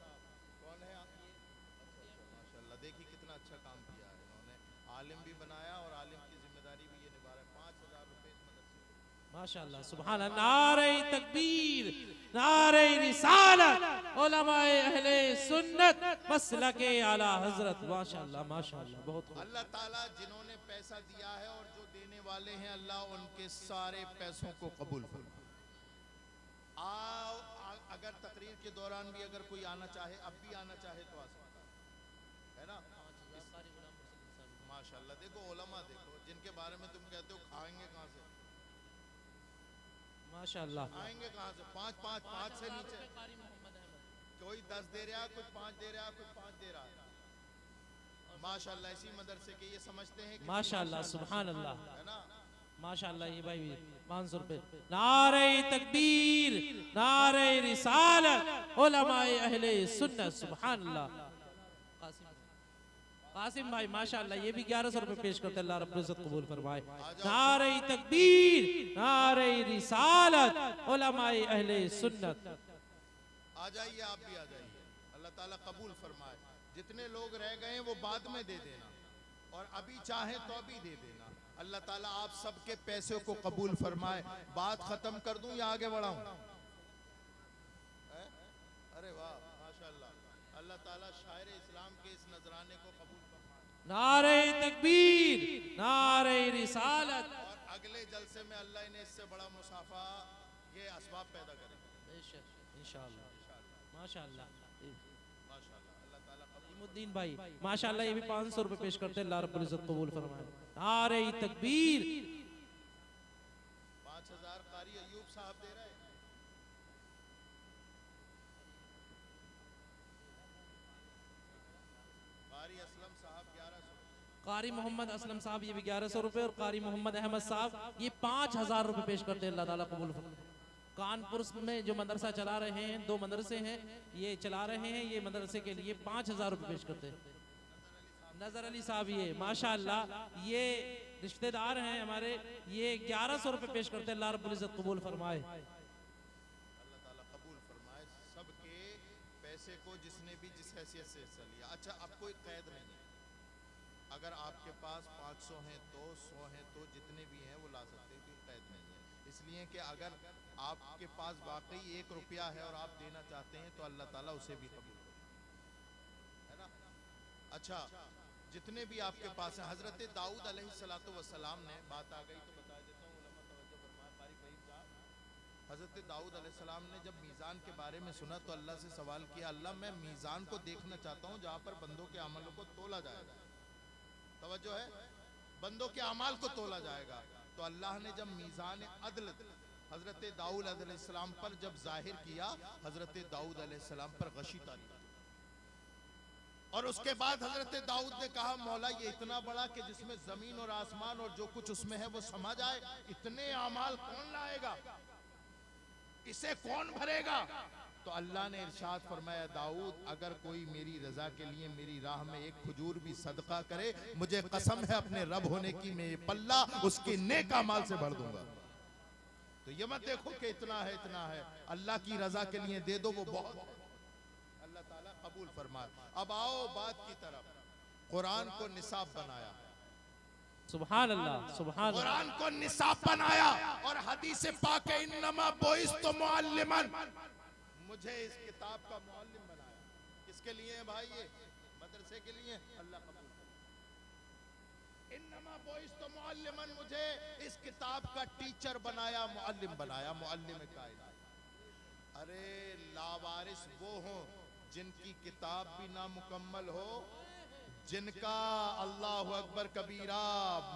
कौन है? माशाअल्लाह, देखिए कितना अच्छा काम किया है इन्होंने। आलिम भी बनाया और आलिम की जिम्मेदारी भी ये निभा रहे हैं। 5000 रुपए इस मदरसे। माशाअल्लाह, सुभान अल्लाह। नारे तकबीर, नारे रिसालत, उलमाए अहले सुन्नत मसलके आला हजरत। माशाअल्लाह, माशाअल्लाह, बहुत। अल्लाह ताला जिन्होंने पैसा दिया है और जो देने वाले हैं, अल्लाह उनके सारे पैसों को कबूल फरमाए। अगर तकरीर के दौरान भी अगर कोई आना चाहे, अब भी आना चाहे तो आ सकता है ना? माशाअल्लाह। देखो उलमा, देखो जिनके बारे में तुम कहते हो खाएंगे कहाँ से, माशाअल्लाह, आएंगे कहाँ से? 5 से नीचे कोई 10 दे रहा, कुछ 5 दे रहा, कुछ 5 दे रहा। माशाअल्लाह, इसी मदरसे के ये समझते हैं। माशाअल्लाह, सुभान अल्लाह, है ना? माशाअल्लाह। ये भाई 500 रुपए। नारे तकबीर, नारे रिसालत, उलमाए अहले सुन्नत। सुभान अल्लाह। कासिम भाई माशाअल्लाह, ये भी 1100 रुपए पेश करते। अल्लाह रब्बुल इज्जत कबूल फरमाए। नारे तकबीर, नारे रिसालत, उलमाए अहले सुन्नत। आ जाइए, आप भी आ जाइए, अल्लाह ताला कबूल फरमाए। जितने लोग रह गए वो बाद में दे देना, और अभी चाहे तो अभी दे देना। अल्लाह ताला आप सबके पैसे को कबूल फरमाए। बात खत्म कर दूं या आगे बढ़ाऊं? अरे वाह माशाअल्लाह। अल्लाह ताला शायर इस्लाम के इस नजराने को कबूल फरमाए नारे तकबीर, नारे रिसालत। और अगले जलसे में अल्लाह इन्हें इससे बड़ा मुसाफा ये असबाब पैदा करेगा इंशाअल्लाह माशाअल्लाह। माशाअल्लाह। अल्लाह ताला कबूल इमुद्दीन भाई माशाअल्लाह ये भी 500 रुपए पेश करते हैं, अल्लाह रब्बुल इज्जत कबूल फरमाए। नारे तकबीर। 5000 कारी अयूब साहब दे रहे हैं। कारी असलम साहब 1100। कारी मोहम्मद असलम साहब ये भी 1100 रुपए, और कारी मोहम्मद अहमद साहब ये 5000 रुपए पेश करते हैं, अल्लाह ताला कबूल फरमाए। कानपुर में जो मदरसा चला रहे हैं, 2 मदरसे हैं ये चला रहे हैं, ये मदरसे के लिए 5000 रुपए पेश करते हैं। नजर अली साहब ये माशाअल्लाह ये रिश्तेदार हैं हमारे, ये 1100 रुपए पेश करते हैं, अल्लाह रब्बुल इज्जत कबूल फरमाए। अल्लाह ताला कबूल फरमाए सबके पैसे को जिसने भी जिस हैसियत से हिस्सा लिया। अच्छा अब कोई कैद नहीं है, अगर आपके पास 500 हैं तो 100 हैं तो जितने भी हैं वो ला सकते हैं, कोई कैद नहीं है। इसलिए कि अगर आपके पास वाकई 1 रुपया है और आप देना चाहते हैं तो अल्लाह ताला उसे भी कबूल करे, है ना। अच्छा जितने भी आपके पास हैं, हजरत दाऊद अलैहिस्सलातु वस्सलाम ने, बात आ गई तो बता देता हूँ, उलमा तवज्जो फरमाए, कारी फहीम साहब। हजरत दाऊद अलैहिस्सलाम ने जब मीज़ान के बारे में सुना तो अल्लाह से सवाल किया, अल्लाह मैं मीज़ान को देखना चाहता हूँ जहाँ पर बंदों के अमलों को तोला जाएगा। तवज्जो है, बंदों के अमाल को तोला जाएगा। तो अल्लाह ने जब मीज़ान अदल हजरत दाऊद अलैहिस्सलाम पर जब जाहिर किया, हजरत दाऊद अलैहिस्सलाम पर गशी तारी, और उसके बाद हजरत दाऊद ने कहा मौला ये इतना बड़ा कि जिसमें जमीन और आसमान और जो कुछ उसमें है वो समा जाए, इतने अमाल कौन लाएगा, इसे कौन भरेगा। तो अल्लाह ने इरशाद फरमाया, दाऊद अगर कोई मेरी रजा के लिए मेरी राह में एक खजूर भी सदका करे, मुझे कसम है अपने रब होने की, मैं ये पल्ला उसके नेक अमाल से भर दूंगा। तो ये मत देखो कि इतना है, अल्लाह की रजा के लिए दे दो, वो बहुत है। अल्लाह ताला कबूल फरमाए। अब आओ बात की तरफ, कुरान को निसाब बनाया, सुभान अल्लाह सुभान अल्लाह। कुरान को निसाब बनाया और हदीस पाक है इन्नमा बुइस्तु मुअल्लिमन, मुझे इस किताब का मुअल्लिम बनाया। किसके लिए है भाई ये? मदरसे के लिए। अल्लाह कबूल करे। इन्नमा बुइस्तु मुअल्लिमन, मुझे इस किताब का टीचर बनाया, मुअल्लिम बनाया, मुअल्लिम कायनात। अरे लावारिस वो हों जिनकी किताब भी नामुकम्मल हो, जिनका अल्लाह अकबर कबीरा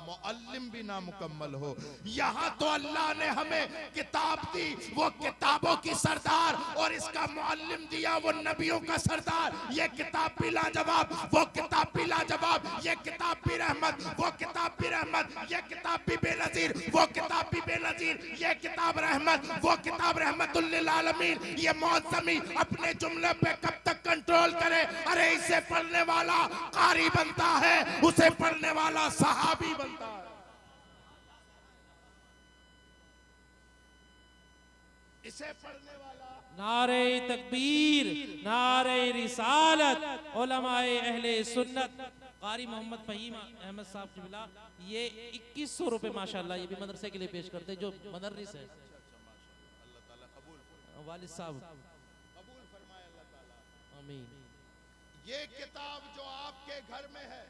मुअल्लिम भी नामुकम्मल हो। यहाँ तो अल्लाह ने हमें किताब दी, वो किताबों की सरदार, और इसका मुअल्लिम दिया वो नबियों का सरदार। ये किताब भी लाजवाब, वो किताब भी लाजवाब, ये किताब भी रहमत, वो किताब भी रहमत, ये किताब भी बेनजीर, वो किताब भी बेनजीर, ये किताब रहमत, वो किताब रहमतुल लिल आलमीन। ये मौसमी अपने जुमले पे कब तक कंट्रोल करे? अरे इसे पढ़ने वाला कारी बनता है, उसे पढ़ने वाला सहाबी बनता है। इसे पढ़ने वाला नारे तकबीर, नारे रिसालत, उलमाए अहले सुन्नत। कारी मोहम्मद फहीम अहमद साहब किबला ये 2100 रुपए माशाल्लाह ये भी मदरसे के लिए पेश करते हैं, जो मदरस है। अल्लाह ताला कबूल फरमाए, वालिद साहब कबूल फरमाए अल्लाह ताला। आमीन। ये किताब जो आपके घर में है,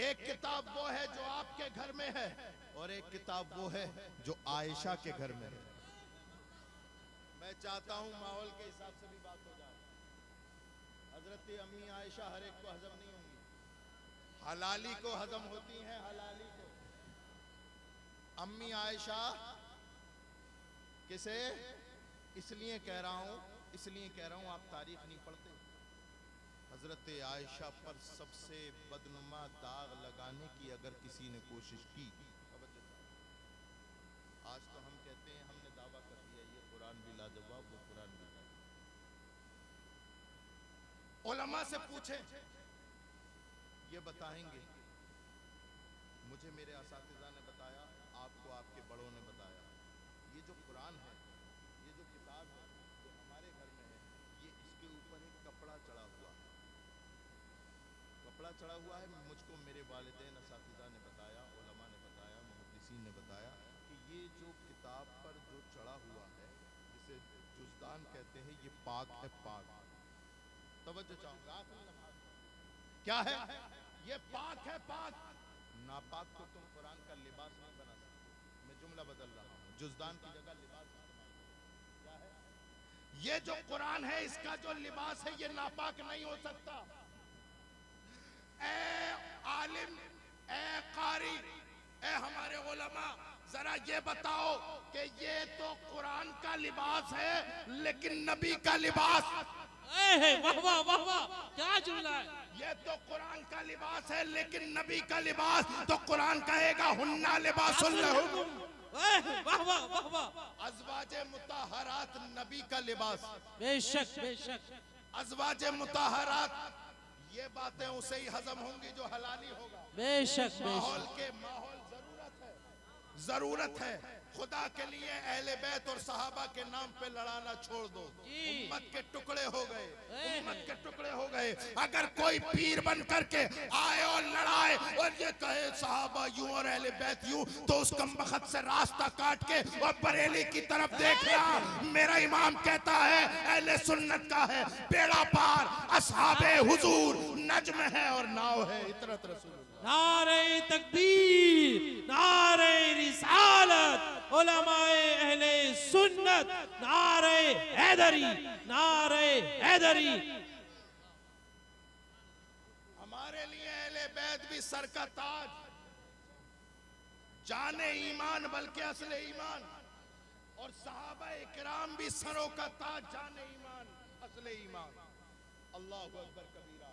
एक किताब वो है जो आपके घर में है, और एक किताब वो है जो आयशा के घर में है। मैं चाहता हूं माहौल के हिसाब से भी बात हो जाए। हजरत अम्मी आयशा हर एक को हजम नहीं होंगी, हलाली को हजम होती हैं, हलाली को। अम्मी आयशा किसे इसलिए कह रहा हूं आप तारीख नहीं पढ़ते। हजरत आयशा पर सबसे बदनुमा दाग लगाने की अगर किसी ने कोशिश की, आज तो हम कहते हैं हमने दावा कर दिया ये कुरान भी लाजवाब, वो कुरान भी लाजवाब। उलमा से पूछे, ये बताएंगे, मुझे मेरे असातिज़ा ने बताया, आपको आपके बड़ों ने बताया, ये जो कुरान है, ये जो किताब है जो हमारे घर में है, ये इसके ऊपर एक कपड़ा चढ़ा हुआ है, कपड़ा चढ़ा हुआ है। मुझको मेरे वालिदैन असातिज़ा ने बताया, उलमा ने बताया, मुहद्दिसीन ने बताया कि ये जो किताब पर जो चढ़ा हुआ है, जिसे जिसे जुज़दान कहते हैं, ये पाक है, पाक। तवज्जो चाहूंगा, आखिरी नमाज क्या है? ये पाक है, पाक। नापाक को तुम कुरान का लिबास नहीं बना सकते। मैं जुमला बदल रहा हूँ, जुज़दान की जगह लिबास इस्तेमाल करो। क्या है? ये जो कुरान है इसका जो लिबास है ये नापाक नहीं हो सकता। ए आलिम, ए कारी, ए हमारे उलमा, जरा ये बताओ कि ये तो कुरान का लिबास है लेकिन नबी का लिबास, वाह वाह वाह वाह, क्या जुमला है। ये तो कुरान का लिबास है लेकिन नबी का लिबास, तो कुरान कहेगा हुन्ना लिबासुल लहुम। वाह वाह वाह वाह, अज़वाजे मुताहरात नबी का लिबास। बेशक बेशक। अज़वाजे मुताहरात, ये बातें उसे ही हजम होंगी जो हलाली होगा। बेशक माहौल बेशक। के माहौल जरूरत है। खुदा के लिए अहले बैत और सहाबा के नाम पे लड़ाना छोड़ दो। उम्मत के टुकड़े हो गए, उम्मत के टुकड़े हो गए। अगर कोई पीर बन करके आए और लड़ाए और ये कहे सहाबा यूं और अहले बैत यूं, तो उस कमबख्त से रास्ता काट के और बरेली की तरफ देखना। मेरा इमाम कहता है अहले सुन्नत का है बेड़ा पार, असहाबे हुजूर नज्म है और नाव है इतरत रसूल। नारे तकबीर, नारे रिसालत, उलमाए अहले सुन्नत, नारे हैदरी, नारे हैदरी। हमारे लिए अहले बैत भी सर का ताज, जाने ईमान बल्कि असले ईमान, और सहाबा इकराम भी सरों का ताज, जाने ईमान असले ईमान। अल्लाहु अकबर कबीरा।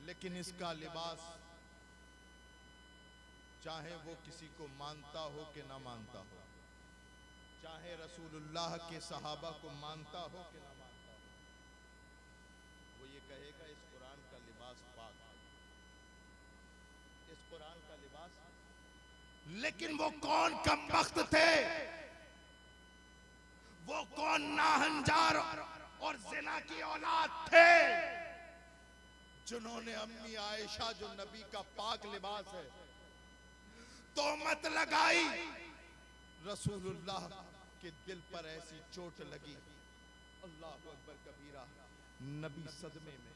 लेकिन इसका लिबास, चाहे वो किसी को मानता हो कि ना मानता हो, चाहे रसूलुल्लाह के सहाबा को मानता हो कि ना मानता हो, वो ये कहेगा इस कुरान का लिबास पाक है, इस कुरान का लिबास। लेकिन वो कौन कमबख्त थे, वो कौन नाहंजार और जिना की औलाद थे जिन्होंने अम्मी आयशा जो नबी का पाक लिबास है, तोहमत लगाई, रसूलुल्लाह के दिल पर ऐसी चोट लगी। अल्लाह अकबर कबीरा। नबी सदमे में,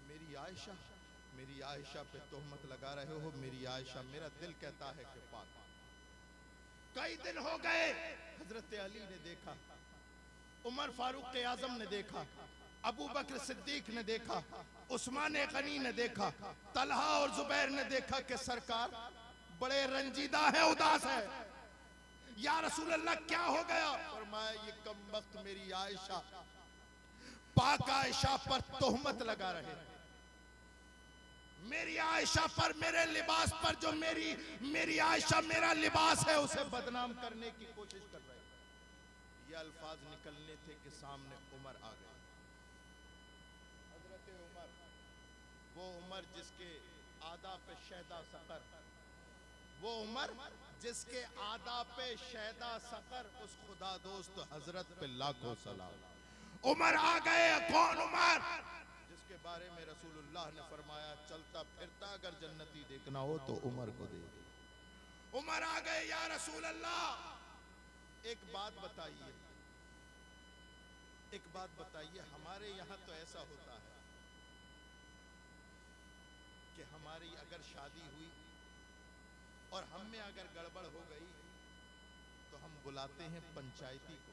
मेरी आयशा पे तोहमत लगा रहे हो, मेरी आयशा, मेरा दिल कहता है कि पाक। कई दिन हो गए, हजरत अली ने देखा, उमर फारूक के आजम ने देखा, अबू बकर सिद्दीक ने देखा, उस्मान गनी ने देखा, तलहा और जुबैर ने देखा कि सरकार बड़े रंजीदा है, उदास है। या रसूल अल्लाह क्या हो गया? फरमाया ये कमबख्त मेरी आयशा, पाक आयशा पर तोहमत लगा रहे हैं। मेरी आयशा पर, मेरे लिबास पर, जो मेरी आयशा मेरा लिबास है, उसे बदनाम करने की कोशिश कर रहे हैं। ये अल्फाज निकलने थे कि सामने उमर आ गए। हजरत उमर, वो उमर जिसके आदाब पे शहदा सकर, वो उमर जिसके आदाब पे शहदा सकर, उस खुदा दोस्त हजरत पे लाखों सलाम। उमर आ गए। कौन उमर? जिसके बारे में रसूलुल्लाह ने फरमाया चलता फिरता अगर जन्नती देखना हो तो उमर को दे। उमर आ गए। या रसूल अल्लाह एक बात बताइए, एक बात बताइए, हमारे यहाँ तो ऐसा होता है कि हमारी अगर शादी हुई और हम में अगर गड़बड़ हो गई तो हम बुलाते हैं पंचायती को।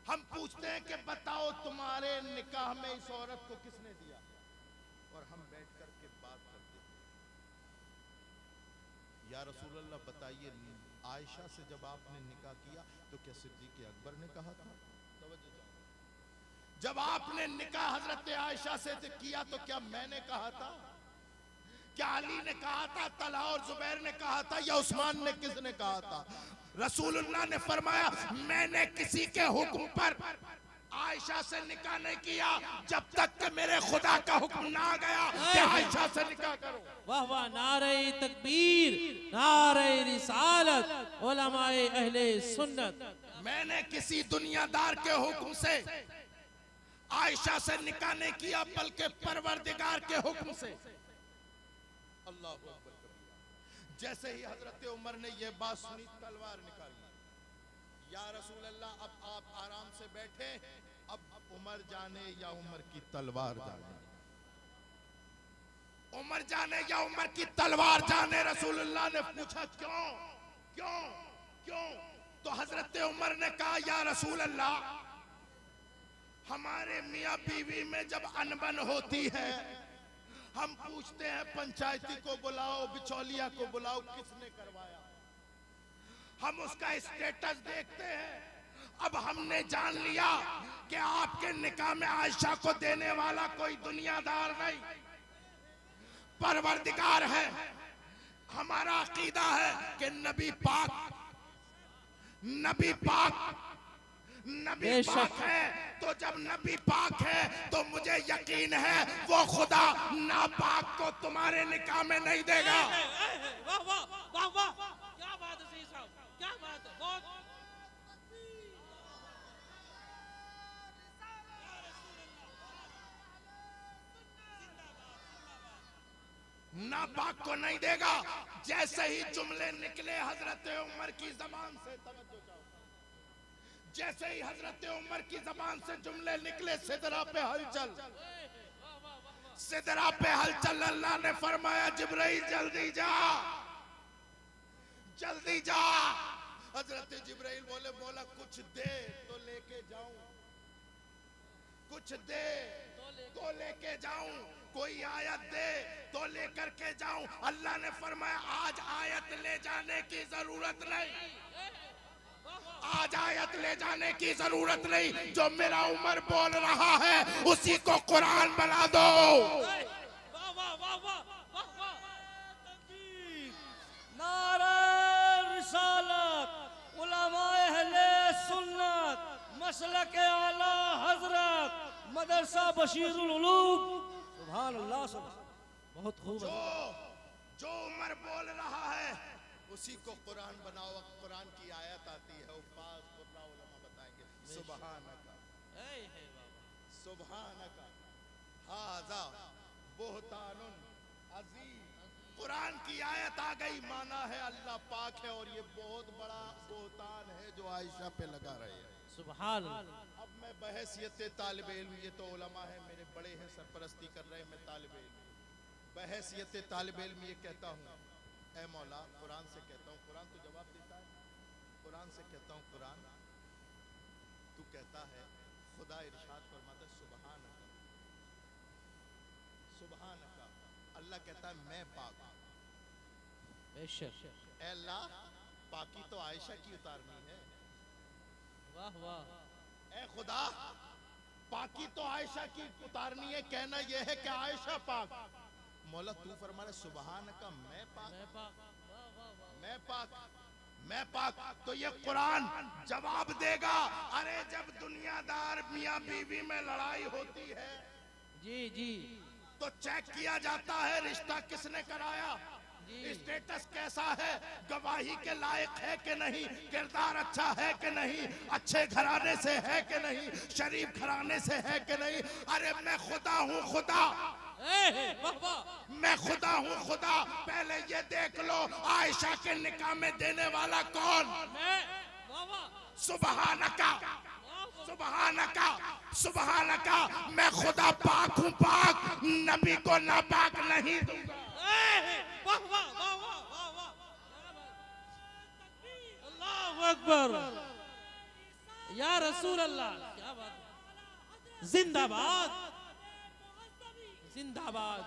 हम पूछते हैं कि बताओ तुम्हारे निकाह में इस औरत को किसने दिया, और हम बैठ करके बात करते हैं। या रसूल अल्लाह बताइए, आयशा से जब आपने निकाह किया तो क्या सिद्दीक़ अकबर ने कहा था? जब आपने निकाह हजरत आयशा से किया तो क्या मैंने कहा था? क्या अली ने कहा था, तलहा और जुबैर ने कहा था, या उस्मान ने? किसने कहा था? रसूलुल्लाह ने फरमाया मैंने किसी के हुक्म पर आयशा से निकाह नहीं किया जब तक कि मेरे खुदा का हुक्म ना आ गया कि आयशा से निकाह करो। वाह वाह, नारे तकबीर, नारे रिसालत, उलमाए अहले सुन्नत। मैंने किसी दुनियादार के हुक्म से आयशा से निकाह नहीं किया बल्कि परवरदिगार के हुक्म से। अल्लाह अकबर। जैसे ही हजरत उमर ने यह बात सुनी, तलवार निकाली। या रसूल अल्लाह अब आप आराम से बैठे, अब उमर जाने या उमर की तलवार जाने। उमर जाने या उमर की तलवार जाने। रसूलुल्लाह ने पूछा क्यों क्यों क्यों? तो हजरत उमर ने कहा या रसूल अल्लाह, हमारे मियाँ बीवी में जब अनबन होती है हम पूछते हैं पंचायती को बुलाओ, बिचौलिया को बुलाओ, किसने करवाया? हम उसका स्टेटस देखते हैं। अब हमने जान लिया कि आपके निकाह में आयशा को देने वाला कोई दुनियादार नहीं, परवरदिगार है। हमारा अकीदा है कि नबी पाक नबी पाक है। तो जब नबी पाक है तो मुझे यकीन है वो खुदा नापाक को तुम्हारे निकाह में नहीं देगा। वाह वाह वाह वाह, क्या बात है सही साहब, क्या बात है, बहुत नापाक को नहीं देगा। जैसे ही जुमले निकले हजरत उमर की जबान से, तवज्जो चाहो, जैसे ही हजरत उमर की जबान से जुमले निकले, सिदरा पे हलचल, सिदरा पे हलचल। अल्लाह ने फरमाया जिब्राइल जल्दी जा, जल्दी जा। हजरत जिब्राइल बोले मौला कुछ दे तो लेके जाऊं, कुछ दे तो लेके जाऊं, कोई आयत दे तो लेकर के जाऊं। अल्लाह ने फरमाया आज आयत ले जाने की जरूरत नहीं, आज आयत ले जाने की जरूरत नहीं। जो मेरा उमर बोल रहा है उसी को कुरान बना दो। नारा रिसालत, उलमाए अहले सुन्नत, मसलक आला हजरत, मदरसा बशीरुल उलूम। सुभान अल्लाह, बहुत खूब। जो उमर बोल रहा है उसी को कुरान बनाओ। कुरान की आयत आती है, उपास कुर्रा उलमा बताएंगे। सुबहानका सुबहानका हाजा बुहतानुन अजीम। कुरान की आयत आ गई, माना है अल्लाह पाक है और ये बहुत बड़ा बोहतान है जो आयशा पे लगा रहे हैं। सुभान। अब मैं बहैसियत तालिब इल्म, ये तो उलमा है मेरे बड़े हैं, सरपरस्ती कर रहे हैं, मैं तालिब इल्म बहैसियत तालिब इल्म ये कहता हूँ, ऐ मौला, कुरान से कहता हूँ, कुरान तो जवाब देता है, कुरान से कहता हूँ, कुरान तू कहता है, खुदा इरशाद फरमाता है सुबहानका सुबहानका। अल्लाह कहता है मैं पाक हूं। बेशक। ऐ अल्लाह, पाकी तो आयशा की उतारनी है। वाह वाह। ए खुदा, पाकी तो आयशा की उतारनी है, कहना यह है कि आयशा पाक। मौला तू फरमा रहा सुबहानका मैं पाक, मैं पाक, मैं पाक। तो ये कुरान जवाब देगा। अरे जब दुनियादार मियाँ बीवी में लड़ाई होती है जी जी, तो चेक किया जाता है रिश्ता किसने कराया, स्टेटस कैसा है, गवाही के लायक है कि नहीं, किरदार अच्छा है कि नहीं, अच्छे घराने से है कि नहीं, शरीफ घराने से है कि नहीं। अरे मैं खुदा हूँ खुदा, मैं खुदा हूँ खुदा। पहले ये देख लो आयशा के निकाह में देने वाला कौन? सुबहानका सुबहानका सुबहानका। मैं खुदा पाक हूँ पाक, नबी को नापाक नहीं दूंगा। अल्लाहु अकबर, या रसूल अल्लाह, क्या बात। जिंदाबाद जिंदाबाद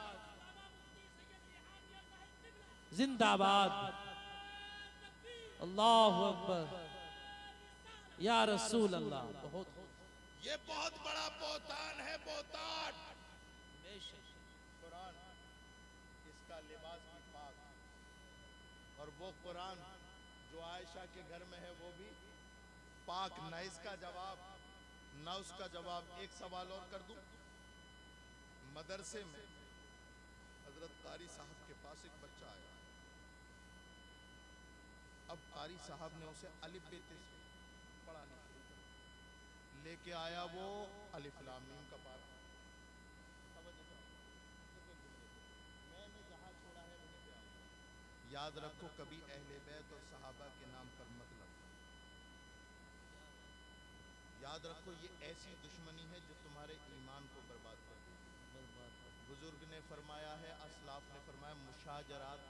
जिंदाबाद। अल्लाहु अकबर, या रसूल अल्लाह। बहुत ये बहुत बड़ा बोहतान है, बोहतान। कुरान इसका लिबास भी पाक, और वो कुरान जो आयशा के घर में है वो भी पाक। न इसका जवाब न उसका जवाब। एक सवाल और कर दूं, मदरसे में हजरत कारी साहब के पास एक बच्चा आया। अब कारी साहब ने उसे अलिफ बेते से पढ़ाने शुरू कर, लेके आया वो अलिफ लाम मीम का पारा। मैंने जहां छोड़ा है वहीं पे आऊंगा। याद रखो कभी अहले बैत और सहाबा के नाम पर मत लगना। याद रखो ये ऐसी दुश्मनी है जो तुम्हारे ईमान को बर्बाद कर देगी। बुजुर्ग ने फरमाया है, असलाफ ने फरमाया, मुशाजरात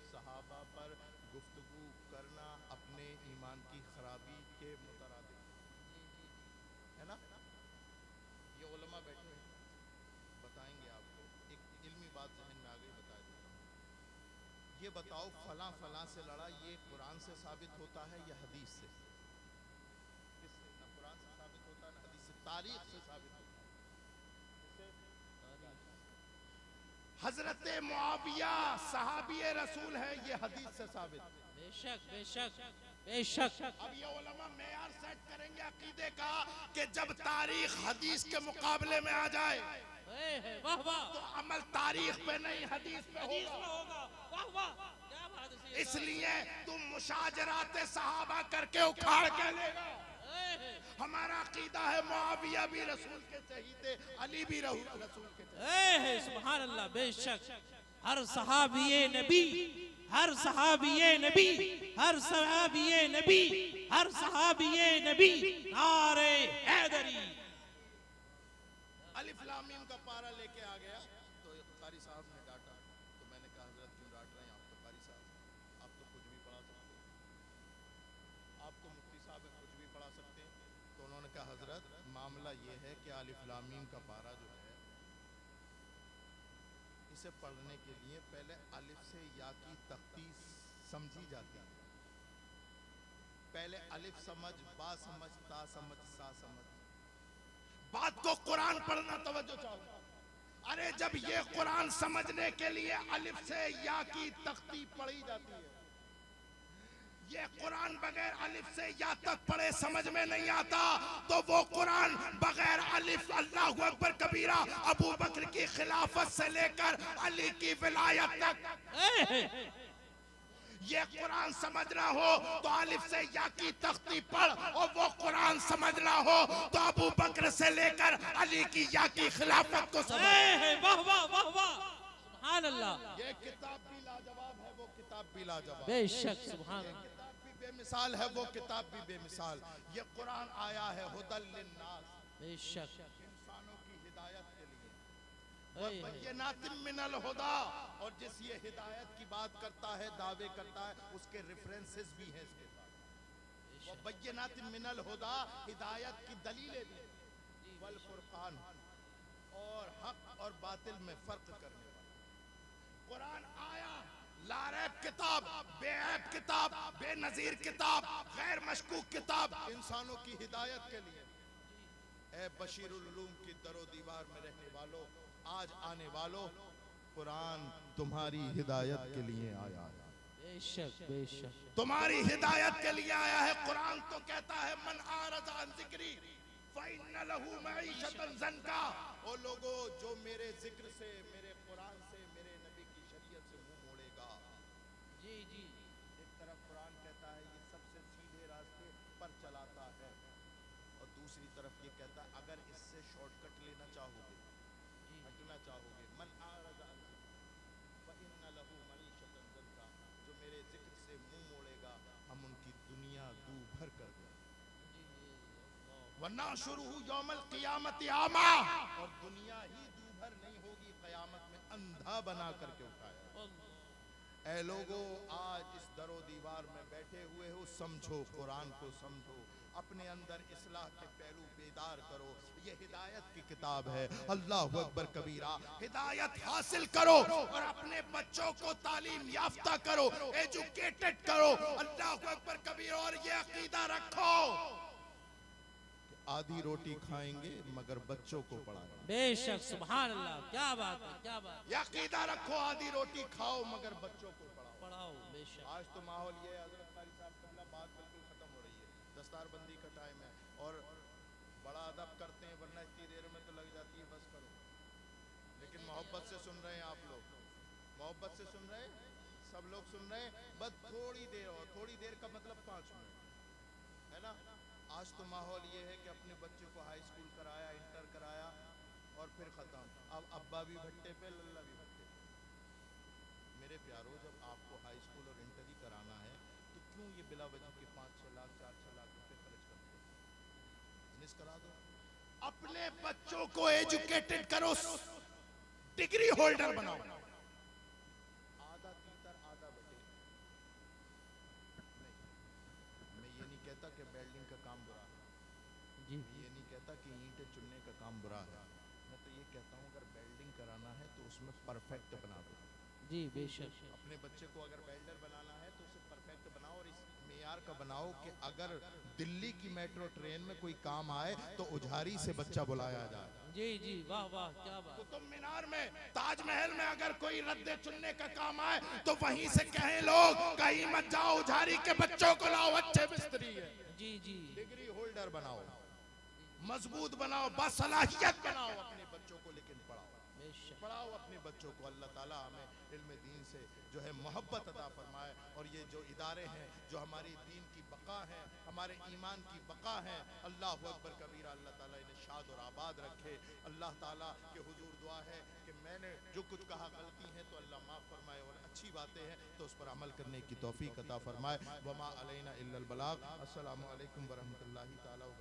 सहाबा पर गुफ्तगू करना अपने ईमान की खराबी के मुतरादिफ है ना। ये उलमा बैठे हैं, बताएंगे आपको। एक इल्मी बात जहन में आ गई, बता देता हूँ। ये बताओ फला फला से लड़ा, ये कुरान से साबित होता है या हदीस से? किससे? ना कुरान से साबित होता है ना हदीस से, तारीख से साबित होता है। हजरत मुआविया सहाबी रसूल है, ये हदीस से साबित। बेशक बेशक बेशक। अब ये उलमा मेयार सेट करेंगे अकीदे का कि जब तारीख हदीस के मुकाबले में आ जाए वाह वाह, तो अमल तारीख पे नहीं हदीस पे होगा। वाह वाह, क्या बात है। इसलिए तुम मुशाजरात सहाबा करके उखाड़ के लेगा। हमारा अकीदा है मुआविया भी रसूल के शहीद थे, अली भी रसूल के शहीद। सुभान अल्लाह। बेशक हर सहाबिये नबी, हर सहाबिये नबी, हर सहाबिये नबी, हर सहाबिये नबी, नारे हैदरी। अलिफ लाम मीम का पारा लेके आ गया तो कारी साहब ने डांटा, तो मैंने कहा हजरत क्यों डांट रहे हैं, आप तो कारी साहब, आप तो कुछ भी पढ़ा सकते हैं, आप तो मुफ्ती साहब कुछ भी पढ़ा सकते हैं। तो उन्होंने कहा हजरत मामला ये है कि अलिफ लाम मीम का पारा जो है, इसे पढ़ने के लिए पहले अलिफ से या की तख्ती समझी जाती है। पहले अलिफ समझ, बा समझ, ता समझ, सा समझ। बात को कुरान पढ़ना तवज्जो चाहो। अरे जब ये कुरान समझने के लिए अलिफ से या की तख्ती पढ़ी जाती है, ये कुरान बगैर अलिफ से या तक पढ़े समझ में नहीं आता, तो वो कुरान बगैर अलिफ अल्लाहु अकबर कबीरा अबू बकर की खिलाफत से लेकर अली की विलायत तक ये कुरान समझना हो तो अलिफ से या की तख्ती पढ़, और वो कुरान समझना हो तो अबू बकर से लेकर अली की या की खिलाफत को समझ। वाह वाह वाह वाह, सुभान अल्लाह। ये किताब भी लाजवाब है, वो किताब भी लाजवाब। बेशक सुभान अल्लाह। किताब भी बेमिसाल है, वो किताब भी बेमिसाल। ये कुरान आया है हुदल लिन्नास, बेशक इंसानों की हिदायत के लिए, वबय्यिनातिम मिनल हुदा। और जिस ये हिदायत की बात करता है, दावे करता है, उसके रेफरेंसेस भी हैं इसके साथ। वबय्यिनातिम मिनल हुदा, हिदायत की दलीलें भी, वल फुरकान, और हक और बातिल में फर्क करने वाला कुरान आया। लारैब किताब, बेऐब किताब, बेनजीर किताब, गैर मशकूक किताब, इंसानों की हिदायत के लिए। ए बशीरुल उलूम की दरो दीवार में रहने वालों, आज आने वालों, कुरान तुम्हारी हिदायत के लिए आया है। बेशक बेशक तुम्हारी हिदायत के लिए आया है। कुरान तो कहता है मन आरज़ अन ज़िक्री फ़इन्न लहू मईशतन ज़न्का। ओ लोगो, जो मेरे जिक्र से, मेरे कुरान से, मेरे नबी की शरीयत से मुंह मोड़ेगा। जी जी। एक तरफ कुरान कहता है ये सबसे सीधे रास्ते पर चलाता है, और दूसरी तरफ ये कहता है अगर इससे शॉर्टकट लेना चाहोगे, हटना चाहोगे, मन आरज़ अन फ़इन्न लहू मईशतन ज़न्का, जो मेरे जिक्र से मुंह मोड़ेगा, हम उनकी दुनिया दू भर कर देंगे, वन्ना शुरू यौमल क़ियामत आमा, और दुनिया ही दू भर नहीं होगी, क़यामत में अंधा बना करके उठाया। ऐ लोगो, आज इस दरो दीवार में बैठे हुए हो, समझो, कुरान को समझो, अपने अंदर इस्लाह के पहलू बेदार करो। ये हिदायत की किताब है, अल्लाहु अकबर कबीरा। हिदायत हासिल करो और अपने बच्चों को तालीम याफ्ता करो, एजुकेटेड करो। अल्लाहु अकबर कबीर। और ये अकीदा रखो, आधी रोटी खाएंगे मगर बच्चों को पढ़ाएंगे। बेशक सुभान अल्लाह, क्या बात है, क्या बात। ये अकीदा रखो, आधी रोटी खाओ मगर बच्चों को पढ़ाओ। पढ़ाओ बेशक। आज तो माहौल ये है, हज़रत कारी साहब कहला, बात बिल्कुल खत्म हो रही है, दस्तारबंदी का टाइम है, और बड़ा अदब करते हैं, वरना इतनी देर में तो लग जाती है, बस करो। लेकिन मोहब्बत से सुन रहे हैं आप लोग, मोहब्बत से सुन रहे हैं, सब लोग सुन रहे हैं, बस थोड़ी देर, और थोड़ी देर का मतलब 5 मिनट है ना। आज तो माहौल ये है कि अपने बच्चे को हाई स्कूल कराया, इंटर कराया, और फिर ख़त्म। अब अब्बा भी भट्टे पे, लल्ला भी भट्टे पे। मेरे प्यारो, जब आपको हाई स्कूल और इंटर ही कराना है तो क्यों ये बिला वजह के 5-6 लाख 4-6 लाख रुपए खर्च करते हैं? फिनिश करा दो। अपने बच्चों को एजुकेटेड करो, डिग्री होल्डर बनाओ। आधा तीतर आधा बटे। नहीं, मैं ये नहीं कहता कि वेल्डिंग का काम बुरा है, जी ये नहीं कहता कि ईंटें चुनने का काम बुरा है। मैं तो ये कहता हूँ अगर वेल्डिंग कराना है तो उसमें परफेक्ट बना दो। जी बेशक। अपने बच्चे को अगर वेल्डर बनाना है तो उसे परफेक्ट बनाओ और इस मेयार का बनाओ कि अगर दिल्ली की मेट्रो ट्रेन में कोई काम आए तो उधारी से बच्चा बुलाया जाए। जी जी, वाह वाह, क्या बात। कुतुब मीनार में, ताजमहल में अगर कोई रद्दे चुनने का काम आए तो वहीं से कहें लोग कहीं मत जाओ, उधारी के बच्चों को लाओ, अच्छे मिस्त्री है। जी जी, डिग्री होल्डर बनाओ, मजबूत बनाओ, बासलाहियत बनाओ अपने बच्चों को, लेकिन पढ़ाओ, बेशक। पढ़ाओ अपने बच्चों को। अल्लाह ताला हमें इल्म दीन से जो है मोहब्बत अता फरमाए और ये जो इदारे हैं जो हमारी दीन की बका है, हमारे ईमान की बका है, अल्लाह अकबर कबीरा, अल्लाह ताला इन्हें शाद और आबाद रखे। अल्लाह ताला के हुजूर दुआ है कि मैंने जो कुछ कहा गलती है तो अल्लाह माफ़ फरमाए और अच्छी बातें हैं तो उस पर अमल करने की तौफीक अता फरमाए। वमा अलैना इल्लल बलाग। अस्सलामु अलैकुम वरहमतुल्लाहि ताला।